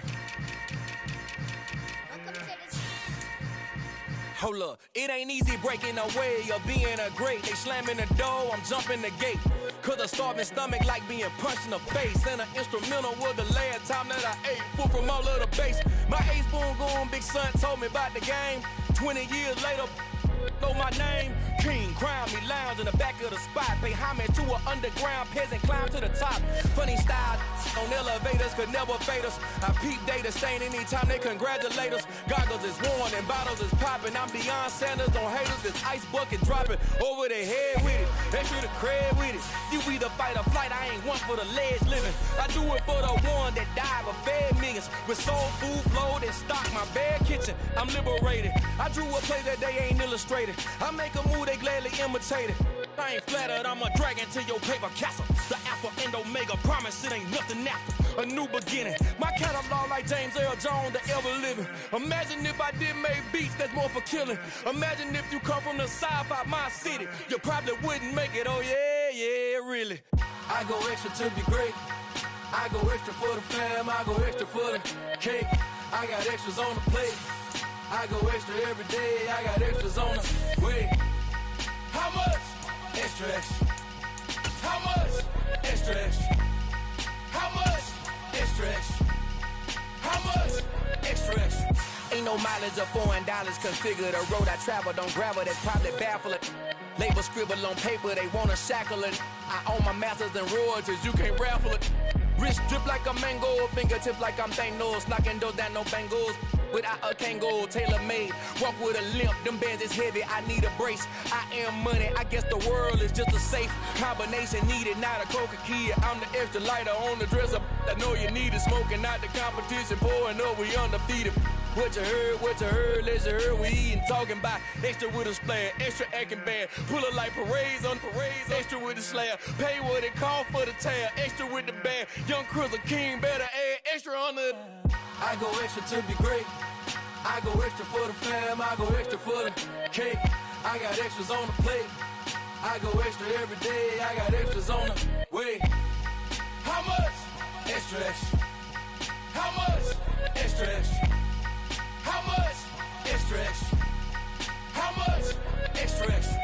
Hold up, it ain't easy breaking away or being a great. They slamming the door, I'm jumping the gate. Cause a starving stomach like being punched in the face. And an instrumental was the last time that I ate. Full from all of the bass. My ace boom goon, big son told me about the game. 20 years later, know my name. King, crown me, lounge in the back of the spot. Pay homage to an underground peasant, climb to the top. Funny style on elevators could never fade us. I peep data stain anytime they congratulate us. Goggles is worn and bottles is popping. I'm Deion Sanders on haters, this ice bucket dropping over their head with it. Extra the cred with it. You either fight or flight, I ain't one for the ledge living. I do it for the one that died but fed millions. With soul food flowed and stocked my bad kitchen. I'm liberated. I drew a play that they ain't illustrated. I make a move, they gladly imitate it. I ain't flattered, I'm a dragon to your paper castle. The Alpha and Omega, promise it ain't nothing after. A new beginning. My catalog like James Earl Jones, the ever living. Imagine if I did make beats that's more for killing. Imagine if you come from the south out my city. You probably wouldn't make it, oh yeah, yeah, really. I go extra to be great. I go extra for the fam, I go extra for the cake. I got extras on the plate. I go extra every day, I got extras on the way. How much? Extra, extra. How much? Extra, extra. How much? Extra, extra. How much? Extra, extra. Ain't no mileage of $4 configure the road I travel. Don't gravel, that's probably baffling. Label scribble on paper, they wanna shackle it. I own my masters and royalties, you can't raffle it. Wrist drip like a mango, fingertips like I'm Thanos, knocking doors down, no bangles. Without a Kango, tailor-made, walk with a limp, them bands is heavy, I need a brace. I am money, I guess the world is just a safe combination needed, not a coca key. I'm the extra lighter on the dresser, I know you need it, smoking out the competition, pouring up, we undefeated. What you heard, let you heard, we eatin', talking about extra with a splash, extra acting bad, pull it like parades on parades, extra with the slab, pay what it call for the tab, extra with the band, young Chris a king, better add extra on the. I go extra to be great, I go extra for the fam, I go extra for the cake, I got extras on the plate, I go extra every day, I got extras on the way. How much? Extra, extra. How much? Extra, extra. How much? Extra, extra. How much? Extra, extra.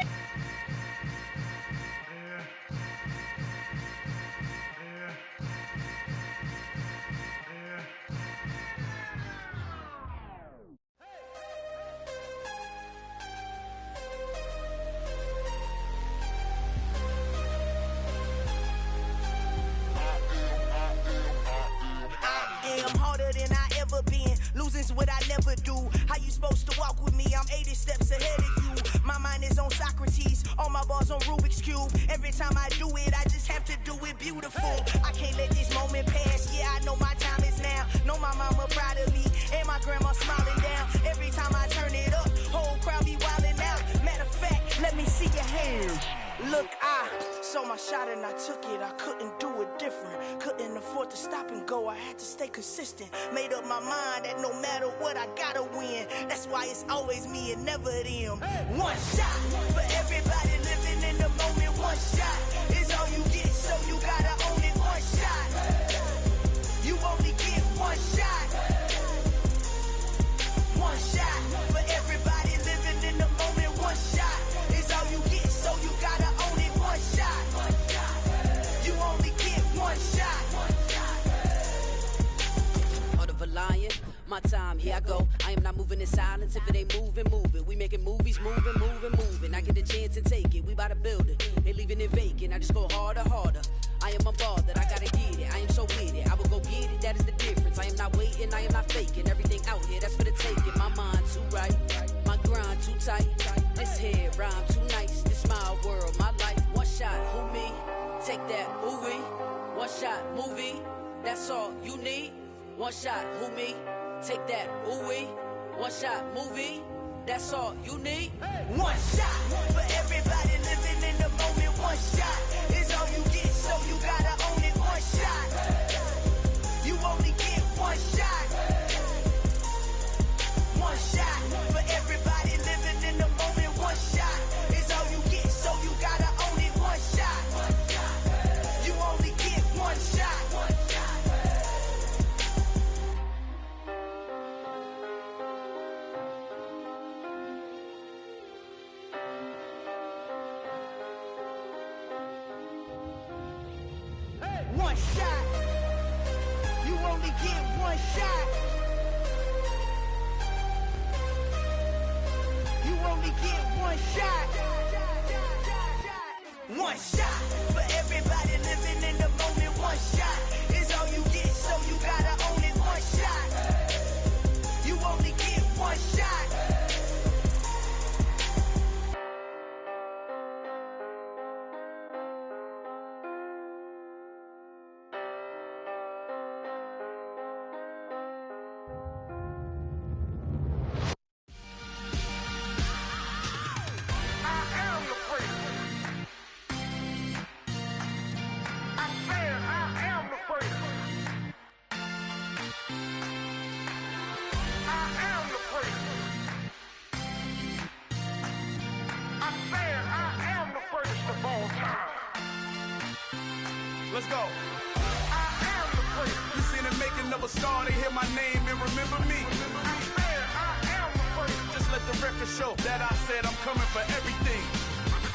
Losing's what I never do. How you supposed to walk with me? I'm 80 steps ahead of you. My mind is on Socrates, all my bars on Rubik's Cube. Every time I do it, I just have to do it beautiful. I can't let this moment pass. Yeah, I know my time is now. Know my mama proud of me, and my grandma smiling down. Every time I turn it up, whole crowd be wildin' out. Matter of fact, let me see your hands. Look, I saw my shot and I took it. I couldn't do it different. Couldn't afford to stop and go. I had to stay consistent. Made up my mind that no matter what, I gotta win. That's why it's always me and never them. One shot for everybody living in the moment. One shot is all you get, so you gotta own it. One shot. You only get one shot. One shot for everybody living in the moment. One shot is all you get, so you gotta own it. One shot. You only get one shot. Heart of a lion, my time, here I go. I am not moving in silence. If it ain't moving, move it. We making movies, moving. I get a chance and take it. We bout to build it. They leaving it vacant. I just go harder. I am a ball that I gotta get it. I am so with it. I will go get it. That is the difference. I am not waiting. I am not faking. Everything out here, that's for the taking. My mind too right. My grind too tight. This head rhyme too nice. This my world, my life. One shot, who me? Take that, who we? One shot, movie. That's all you need. One shot, who me? Take that, who we? One shot, movie. That's all you need. One shot for everybody living in the moment. One shot is all you get, so you gotta own it. One shot. You only get one shot. One shot for everybody living in the moment. One shot is all you get, so you gotta own it. One shot. You only get one shot. One shot. You only get one shot. You only get one shot. One shot for everybody living in the moment. One shot is all you get, so you gotta own it. One shot. You only get one shot. Let's go. I am the first. You seen the making of a star, they hear my name and remember me. I am the first. Just let the record show that I said I'm coming for everything.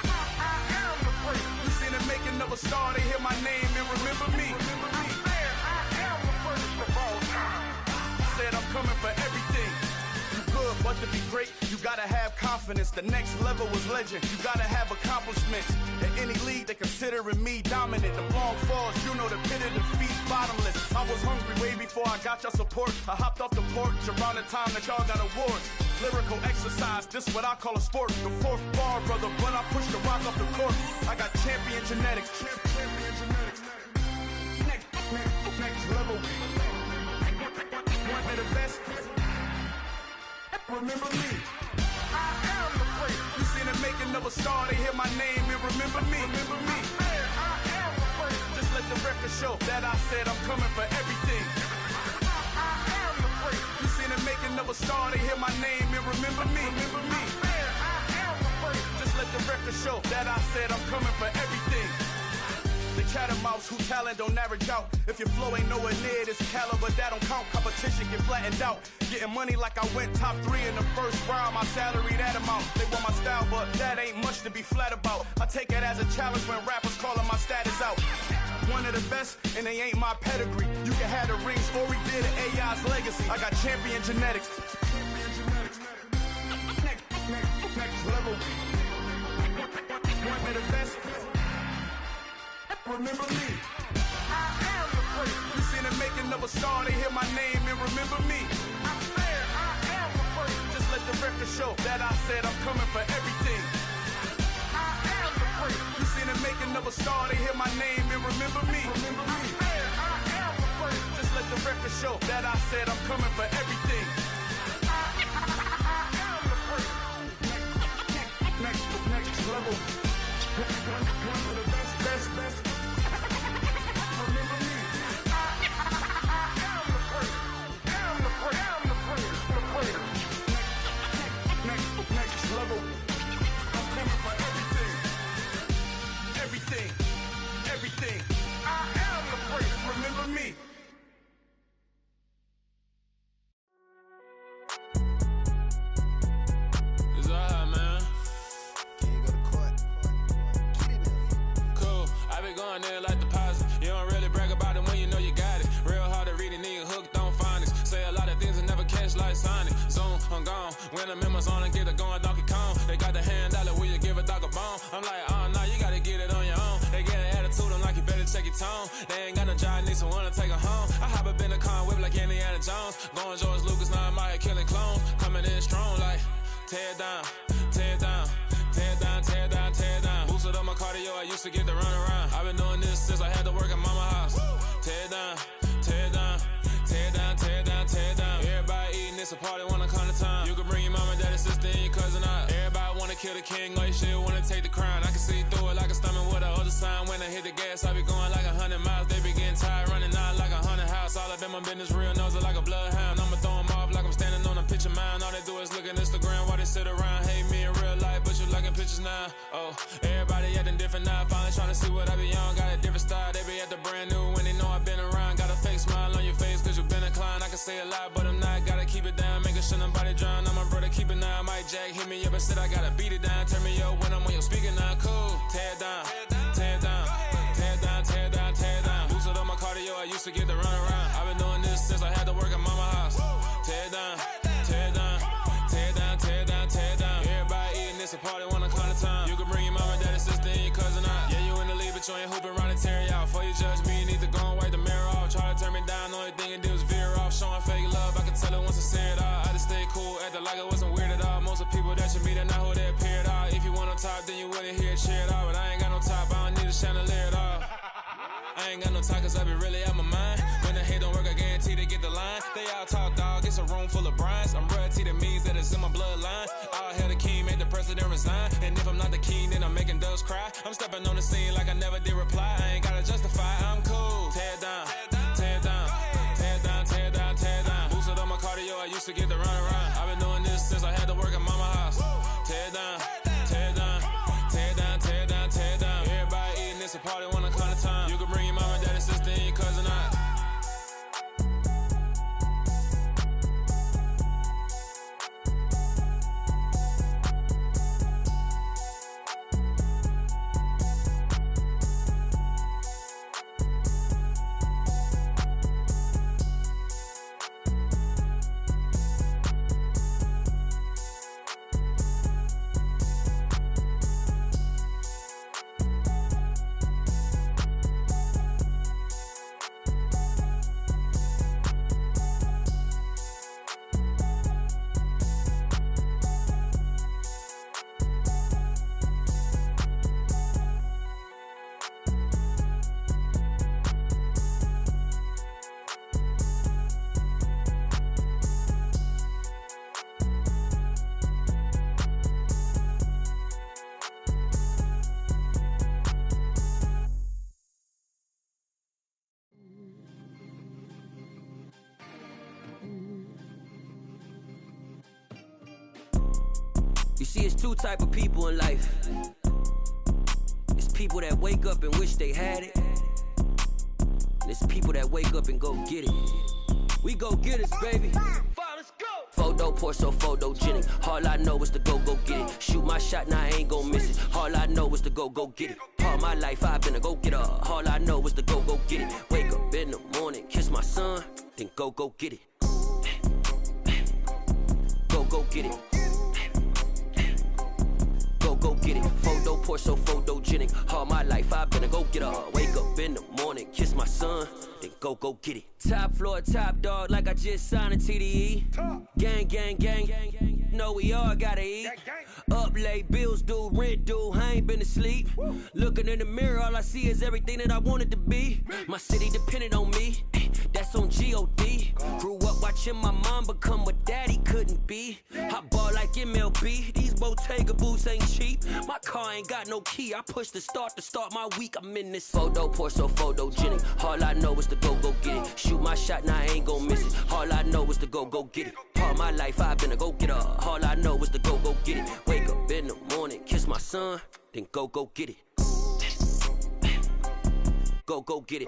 I am the first. You seen the making of a star, they hear my name and remember me. I am the first of all time. Said I'm coming for everything. You good, But to be great, you gotta have confidence. The next level was legend. You gotta have accomplishments. In any league, they considering me dominant. The long falls, you know the pit of defeat, bottomless. I was hungry way before I got your support. I hopped off the porch around the time that y'all got awards. Lyrical exercise, this what I call a sport. The fourth bar, brother, when I push the rock off the court. I got champion genetics. Champion genetics. Next level. One of the best. Remember me. I am the great. You seen the making of a star, they hear my name and remember me. Remember me. I am the great. Just let the record show that I said I'm coming for everything. I am the great. You seen the making of a star, they hear my name and remember me. Remember me. I am the great. Just let the record show that I said I'm coming for everything. The catamounts who talent don't average out. If your flow ain't nowhere near this caliber, that don't count. Competition get flattened out. Getting money like I went top 3 in the first round. My salary that amount. They want my style, but that ain't much to be flat about. I take it as a challenge when rappers calling my status out. One of the best, and they ain't my pedigree. You can have the rings, or we did an AI's legacy. I got champion genetics. Next level. One of the best. Remember me. I am the great. You seen the making of a star, they hear my name and remember me. I said I am the great. Just let the record show that I said I'm coming for everything. I am the great. You seen the making of a star, they hear my name and remember me. Remember me. I said I am the great. Just let the record show that I said I'm coming for everything. I am the great. Next level. One of the best. Next level. I'm coming for everything. Everything. I am the great. Remember me. It's alright, man. Can you go to court? Cool. I been going there like deposit. You don't really brag about it when you know you got it. Real hard to read it, nigga hooked on phonics. Say a lot of things and never catch like Sonic. Zone, I'm gone. When the members on and get it going Donkey Kong. They got the hand dollar, will you give a dog a bone? I'm like, oh no, you gotta get it on your own. They get an attitude, I'm like, you better check your tone. They ain't got no job, need someone to take her home. I hop up in the car and whip like Indiana Jones. Going George Lucas, now I'm out here killing clones. Coming in strong like, tear down, tear down. Tear down, tear down, tear down. Boosted up my cardio, I used to get to run around. I've been doing this since I had to work at mama house. Tear down, tear down, tear down, tear down, tear down. Everybody eating, it's a party, wanna come to time. You can bring your mama, daddy, sister, and your cousin out. Everybody wanna kill the king, like shit, wanna take the crown. I can see through it like a stomach with a other sign. When I hit the gas, I be going like 100 miles. They be getting tired, running out like 100 house. All up in my business, real nose like a bloodhound. I'ma throw them off like I'm standing on a picture mound. All they do is look at Instagram while they sit around. Hate me in real life, but you liking pictures now. Oh, everybody acting different now. Finally trying to see what I be on. Got a different style, they be at the brand new when they know I've been around. Got a fake smile on your face cause you been inclined. I can say a lot, but I'm not. Gotta keep it down, making sure nobody drown. I'm my brother, keep it now. Mike Jack hit me up and said I gotta beat it down. Turn me up when I'm on your speaker now. Cool, tear down, tear down, tear down, tear down, tear down. Boosted up my cardio, I used to get to run around. I've been doing this since I had to work at mama house. Tear down, tear down, tear down, tear down, tear down. Everybody eating, it's a party, wanna come to time. You can bring your mama, daddy, sister, and your cousin out. Yeah, you in the lead, but you ain't hooping around and tear you out. Before you judge me, you need to go and wipe the mirror off. Try to turn me down, the only thing you do is veer off. Showing fake love, I can tell it once I see it all. I just stay cool, acting like it wasn't weird at all. Most of the people that you meet are not who they appear at all. If you want on top, then you wouldn't hear it cheer at all. But I ain't got no top, I don't need a chandelier at all. I ain't got no talk cause I be really out my mind. When the hate don't work, I guarantee they get the line. They all talk dog, it's a room full of brines. I'm royalty, that means that it's in my bloodline. All hell the king, made the president resign. And if I'm not the king, then I'm making doves cry. I'm stepping on the scene like I never did reply. I ain't gotta justify, I'm cool. Tear down, tear down, tear down, tear down, tear down. Boosted up my cardio, I used to get to run around. I've been doing this since I had to work at mama house. Tear down, tear down, tear down, tear down, tear down. Everybody eating, it's a party, wanna come to time. You can bring your mama, daddy, sister, and your cousin out. You see, it's two type of people in life. It's people that wake up and wish they had it. And it's people that wake up and go get it. We go get it, baby. Photo pour so photogenic. All I know is to go get it. Shoot my shot, now I ain't gon' miss it. All I know is to go get it. All my life I've been a go-getter. All I know is to go get it. Wake up in the morning, kiss my son, then go get it. Go get it. Go get it. Photo pour so photogenic. All my life I've been a go-getter. Wake up in the morning, kiss my son, then go get it. Top floor, top dog, like I just signed a TDE. Gang. Know we all gotta eat. Up late, bills due, rent due, I ain't been asleep. Looking in the mirror, all I see is everything that I wanted to be. My city depended on me, that's on G.O.D. Grew up watching my mom become what daddy couldn't be. I ball like MLB, these Bottega boots ain't cheap. My car ain't got no key, I push the start to start my week. I'm in this photo pour so photogenic. All I know is to go get it. Shoot my shot, now I ain't gon' miss it. All I know is to go get it. All my life I've been a go-getter. All I know is to go get it. Wake up in the morning, kiss my son, then go get it. Go get it.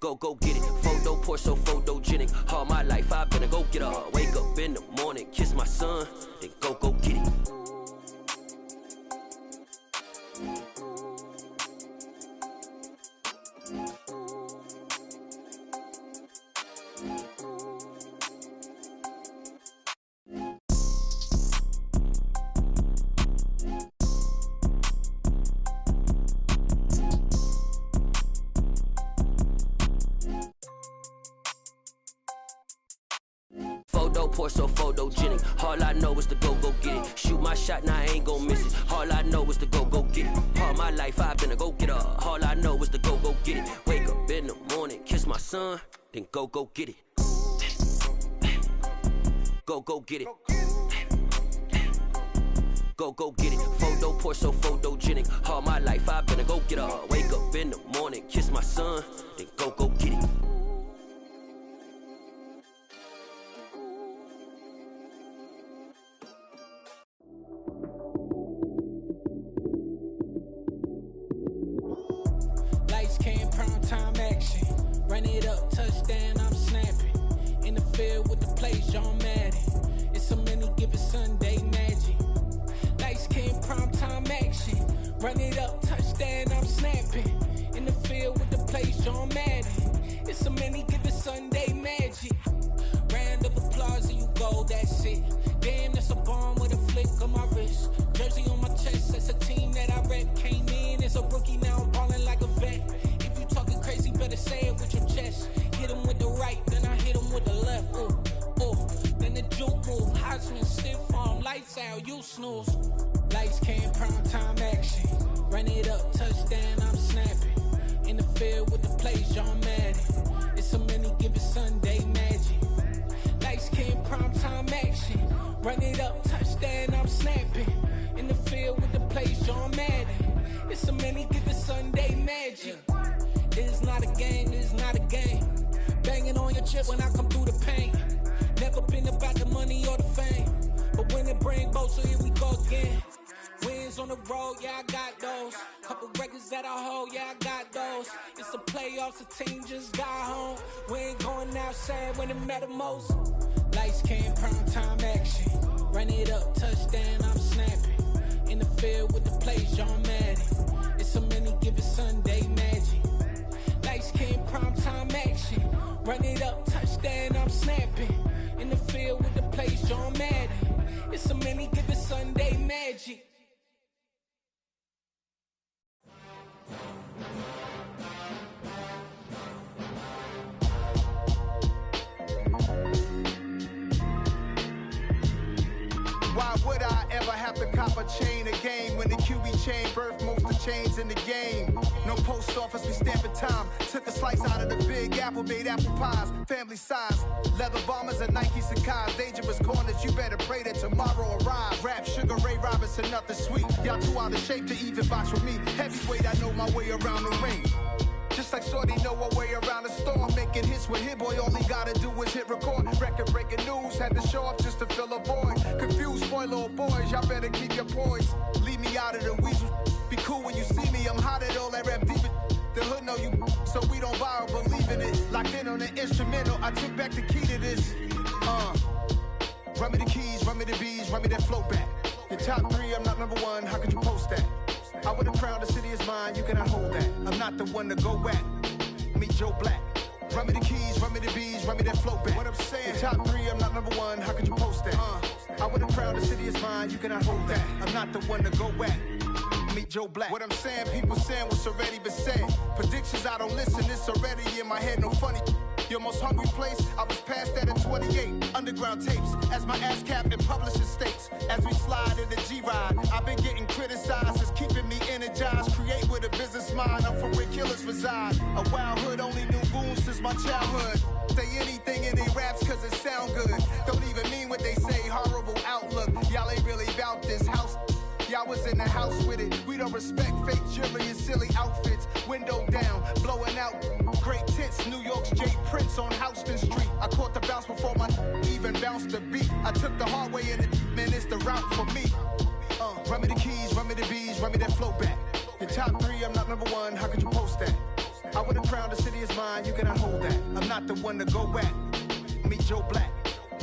Go get it. Photo pour so photogenic. All my life I've been a go-getter. Wake up in the morning, kiss my son, then go get it. Photo pour so photogenic. All I know is to go get it. Shoot my shot, now I ain't gon' miss it. All I know is to go get it. All my life I've been a go-getter. All I know is to go get it. Wake up in the morning, kiss my son, then go get it. Go get it. Go get it. Photo pour so photogenic. All my life I've been a go-getter. Wake up in the morning, kiss my son, then go get it. Lights came, prime time action. Run it up, touchdown, I'm snapping. In the field with the plays, John Madden. It's a many given Sunday magic. Lights came, prime time action. Run it up, touchdown, I'm snapping. In the field with the plays, John Madden. It's a many given Sunday magic. Round of applause and you go, that's it. Damn, that's a bomb with a flick on my wrist. Jersey on my chest, that's a team that I rep. Came in as a rookie, now I'm ballin' like a vet. If you talking crazy, better say it with your chest. Hit him with the right, then I hit him with the left. Then the juke move, Heisman stiff arm, lights out, you snooze. Lights came, prime time action. Run it up, touchdown, I'm snapping. In the field with the plays, John Madden. It's a many given Sunday magic. Lights came, prime time action. Run it up, touchdown, I'm snapping. In the field with the plays, John Madden. It's a many given Sunday magic. It is not a game, it is not a game. Banging on your chip when I come through the pain. Never been about the money or the fame. But when it bring both, so here we go again. Wins on the road, yeah, I got those. Couple records that I hold, yeah, I got those. It's the playoffs, the team just got home. We ain't going outside when it matter most. Lights came, prime time action. Run it up, touchdown, I'm snapping. In the field with the plays, John Madden. It's a many given Sunday magic. Lights came, prime time action. Run it up, touchdown, I'm snapping. In the field with the plays, John Madden. It's a many given Sunday magic. Why would I ever have to cop a chain a game when the QB chain birthed most of the chains in the game? No post office, we stamping time. Took a slice out of the big apple, made apple pies, family size. Leather bombers and Nike Sacai's. Dangerous corners, you better pray that tomorrow arrives. Rap, Sugar Ray Robinson, nothing sweet. Y'all too out of shape to even box with me. Heavyweight, I know my way around the ring. Just like Shorty know a way around the storm. Making hits with Hit Boy, all he gotta do is hit record. Record breaking news, had to show up just to fill a void. Confused boy, little boys, y'all better keep your poise. Leave me out of the weasel. Be cool when you see me, I'm hot at all that rap deep. The hood know you, so we don't borrow, believe in it. Locked in on the instrumental, I took back the key to this. Run me the keys, run me the bees, run me that flow back. Your top 3, I'm not number 1, how could you post that? I would've crowned the city is mine, you cannot hold that. I'm not the one to go back. Meet Joe Black. Run me the keys, run me the bees, run me that flow back. What I'm saying, your top 3, I'm not number 1, how could you post that? I would've crowned the city is mine, you cannot hold that. I'm not the one to go back. Meet Joe Black. What I'm saying, people saying what's already been said. Predictions, I don't listen, it's already in my head, no funny. Your most hungry place, I was past that at 28. Underground tapes, as my ass cap in publishing states. As we slide in the G-Ride, I've been getting criticized, it's keeping me energized. Create with a business mind, I'm from where killers reside. A wild hood, only knew goons since my childhood. Say anything in their raps cause it sound good. Don't even mean what they say, horrible outlook. Y'all ain't really about this house. Y'all was in the house with it. We don't respect fake jewelry and silly outfits. Window down, blowing out great tits. New York's J. Prince on Houston Street. I caught the bounce before my even bounced the beat. I took the hard way in it, man, it's the route for me. Run me the keys, run me the bees, run me that flow back. Your top 3, I'm not number 1, how could you post that? I would've crowned the city is mine, you cannot hold that. I'm not the one to go back. Meet Joe Black.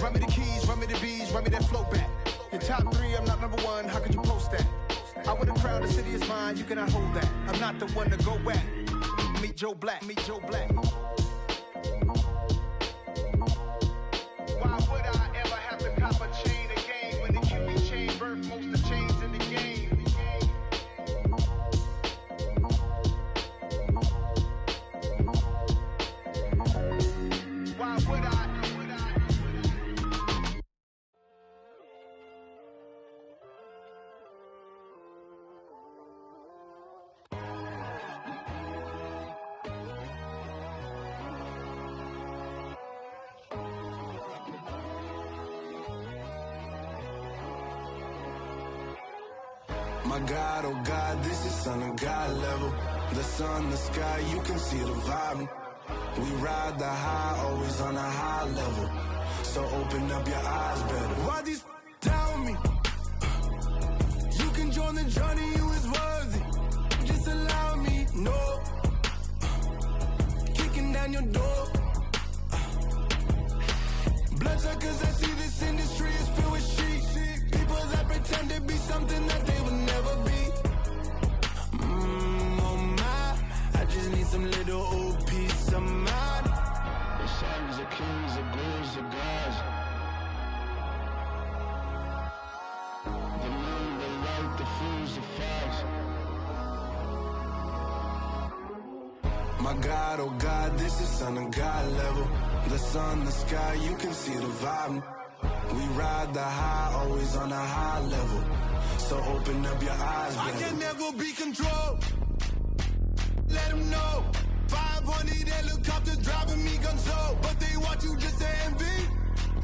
Run me the keys, run me the bees, run me that flow back. Your top 3, I'm not number 1, how could you post that? I would've crowned the city is mine, you cannot hold that. I'm not the one to go back. Meet Joe Black, meet Joe Black. Why would I ever have to cop a chain again when the QB chain birthed most of the chains in the game? Why would I? My God, oh God, this is Son of God level. The sun, the sky, you can see the vibe. We ride the high, always on a high level. So open up your eyes better. Why these tell me? You can join the journey, you is worthy. Just allow me, no. Kicking down your door. Bloodsuckers, I see this industry is filled with sheep. People that pretend to be something that they will never be. Oh my, I just need some little old peace of mind. The sons are kings, the ghouls are gods. The moon, the light, the fools, the facts. My God, oh God, this is Son of God level. The sun, the sky, you can see the vibe. We ride the high, always on a high level. So open up your eyes, baby. I can never be controlled. Let them know. 500 helicopters driving me gonzo. But they want you just to envy.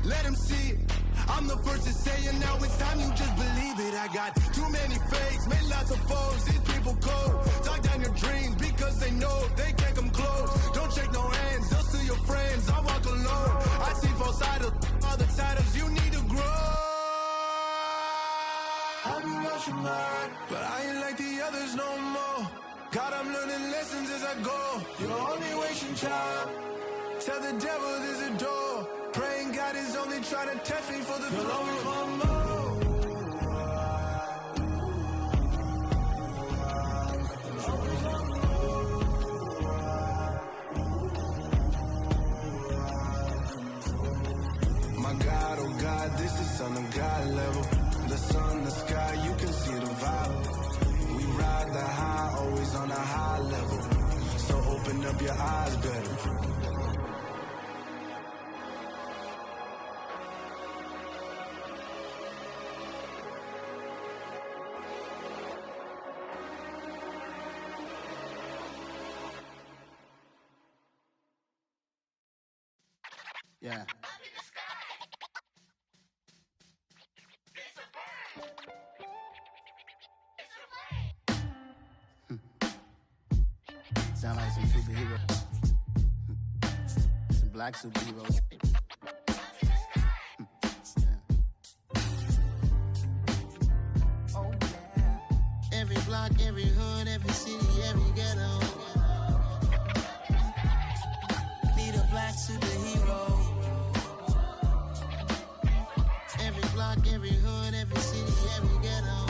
Let them see it. I'm the first to say it, now it's time you just believe it. I got too many fakes, made lots of foes. These people cold. Talk down your dreams because they know they can't come close. Don't shake no hands, they'll steal your friends. I walk alone. I see false idols, other titles, you need to grow. I've been rushing mine, but I ain't like the others no more. God, I'm learning lessons as I go. You're only wasting time. Tell the devil there's a door. Praying God is only trying to test me for the throne. My God, oh God, this is Son of God level. The sun, the sky, you can see the vibe. We ride the high, always on a high level. So open up your eyes better. Yeah. Sound like some superhero. Some black superheroes. Oh, yeah. Every block, every hood, every city, every ghetto. Need a black superhero. Every block, every hood, every city, every ghetto.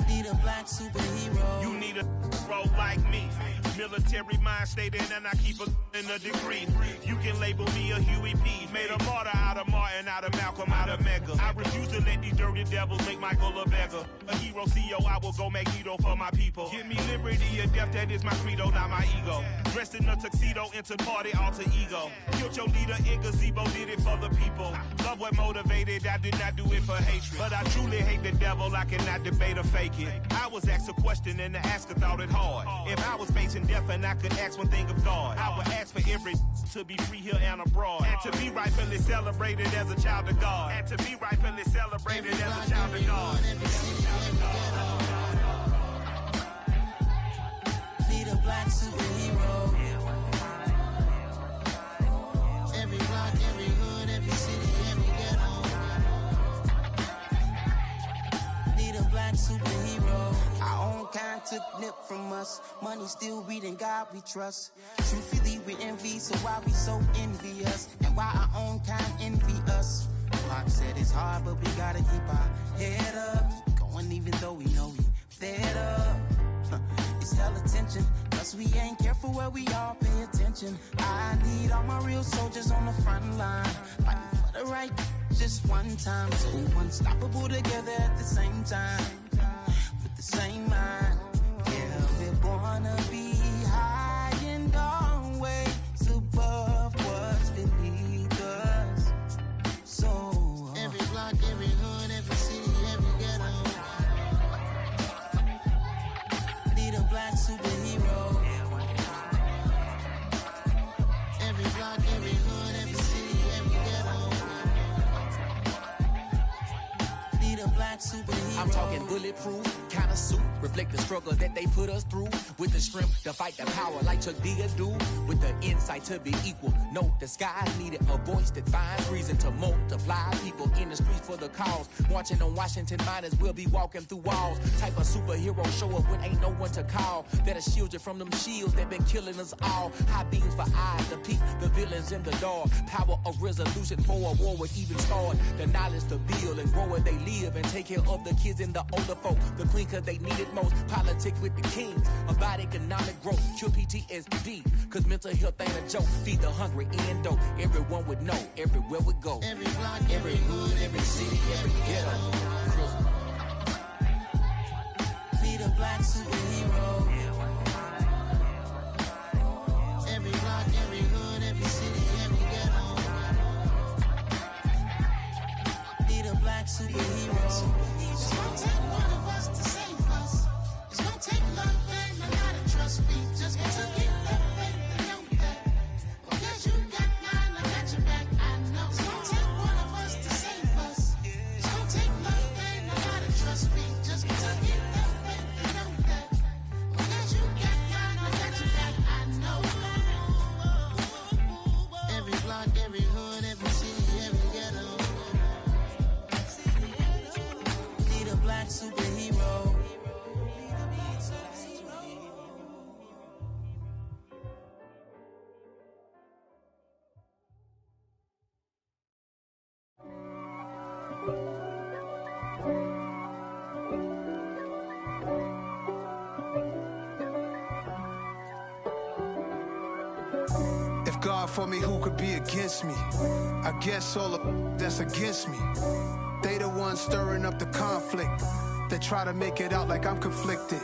Need a black superhero. You need a role like me. Military mind state and I keep in a degree. You can label me a Huey P. Made a martyr out of Martin, out of Malcolm, out of Mega. I refuse to let these dirty devils make Michael a beggar. A hero CEO, I will go Magneto for my people. Give me liberty or death, that is my credo, not my ego. Dressed in a tuxedo, into party, alter ego. Killed your leader in gazebo, did it for the people. Love what motivated, I did not do it for hatred. But I truly hate the devil, I cannot debate or fake it. I was asked a question and the asker thought it hard. If I was facing death and I could ask one thing of God, I would ask for every to be free here and abroad, and to be rightfully celebrated as a child of God, and to be rightfully celebrated as a child of God. Need a black superhero. Every block, every hood, every city, every ghetto. Need a black superhero. Our own kind took nip from us. Money still reading God we trust. Truthfully we envy, so why we so envious? And why our own kind envy us? Pac said it's hard, but we gotta keep our head up. Keep going even though we know we fed up. It's hell attention, cause we ain't careful where we all pay attention. I need all my real soldiers on the front line, fighting for the right just one time. So unstoppable together at the same time, with the same mind. Yeah, we're born to be high and always above what's beneath us. So every block, every hood, every city, every ghetto. Need a black superhero. Every block, every hood, every city, every ghetto. Need a black superhero. I'm talking bulletproof kind of suit, reflect the struggle that they put us through, with the strength to fight the power like Chuck D do, with the insight to be equal. No, the sky needed a voice that finds reason to multiply people in the streets for the cause. Marching on Washington miners, we'll be walking through walls. Type of superhero show up when ain't no one to call, that'll shield you from them shields that been killing us all. High beams for eyes to peek the villains in the dark. Power of resolution for a war would even start. The knowledge to build and grow where they live and take care of the kids and the older folk. The queen cause they need it most. Politics with the kings about economic growth. Cure PTSD cause mental health ain't a joke. Feed the hungry and dope. Everyone would know everywhere we go. Every block, every hood, every city, every ghetto. Need a black superhero. Every block, every hood, every city, every ghetto. Need a black superhero. It's gonna take one of us to save us. It's gonna take love and a lot of trust. We just got to get that faith and know that. Because you got mine, I got your back, I know. It's gonna take one of us to save us. It's gonna take love and a lot of trust. We just got to get that faith and know that. Because you got mine, I got your back, I know. Every block, every hood, every city, every ghetto. Need a black superhero. If God for me, who could be against me? I guess all of that's against me. They the ones stirring up the conflict. They try to make it out like I'm conflicted.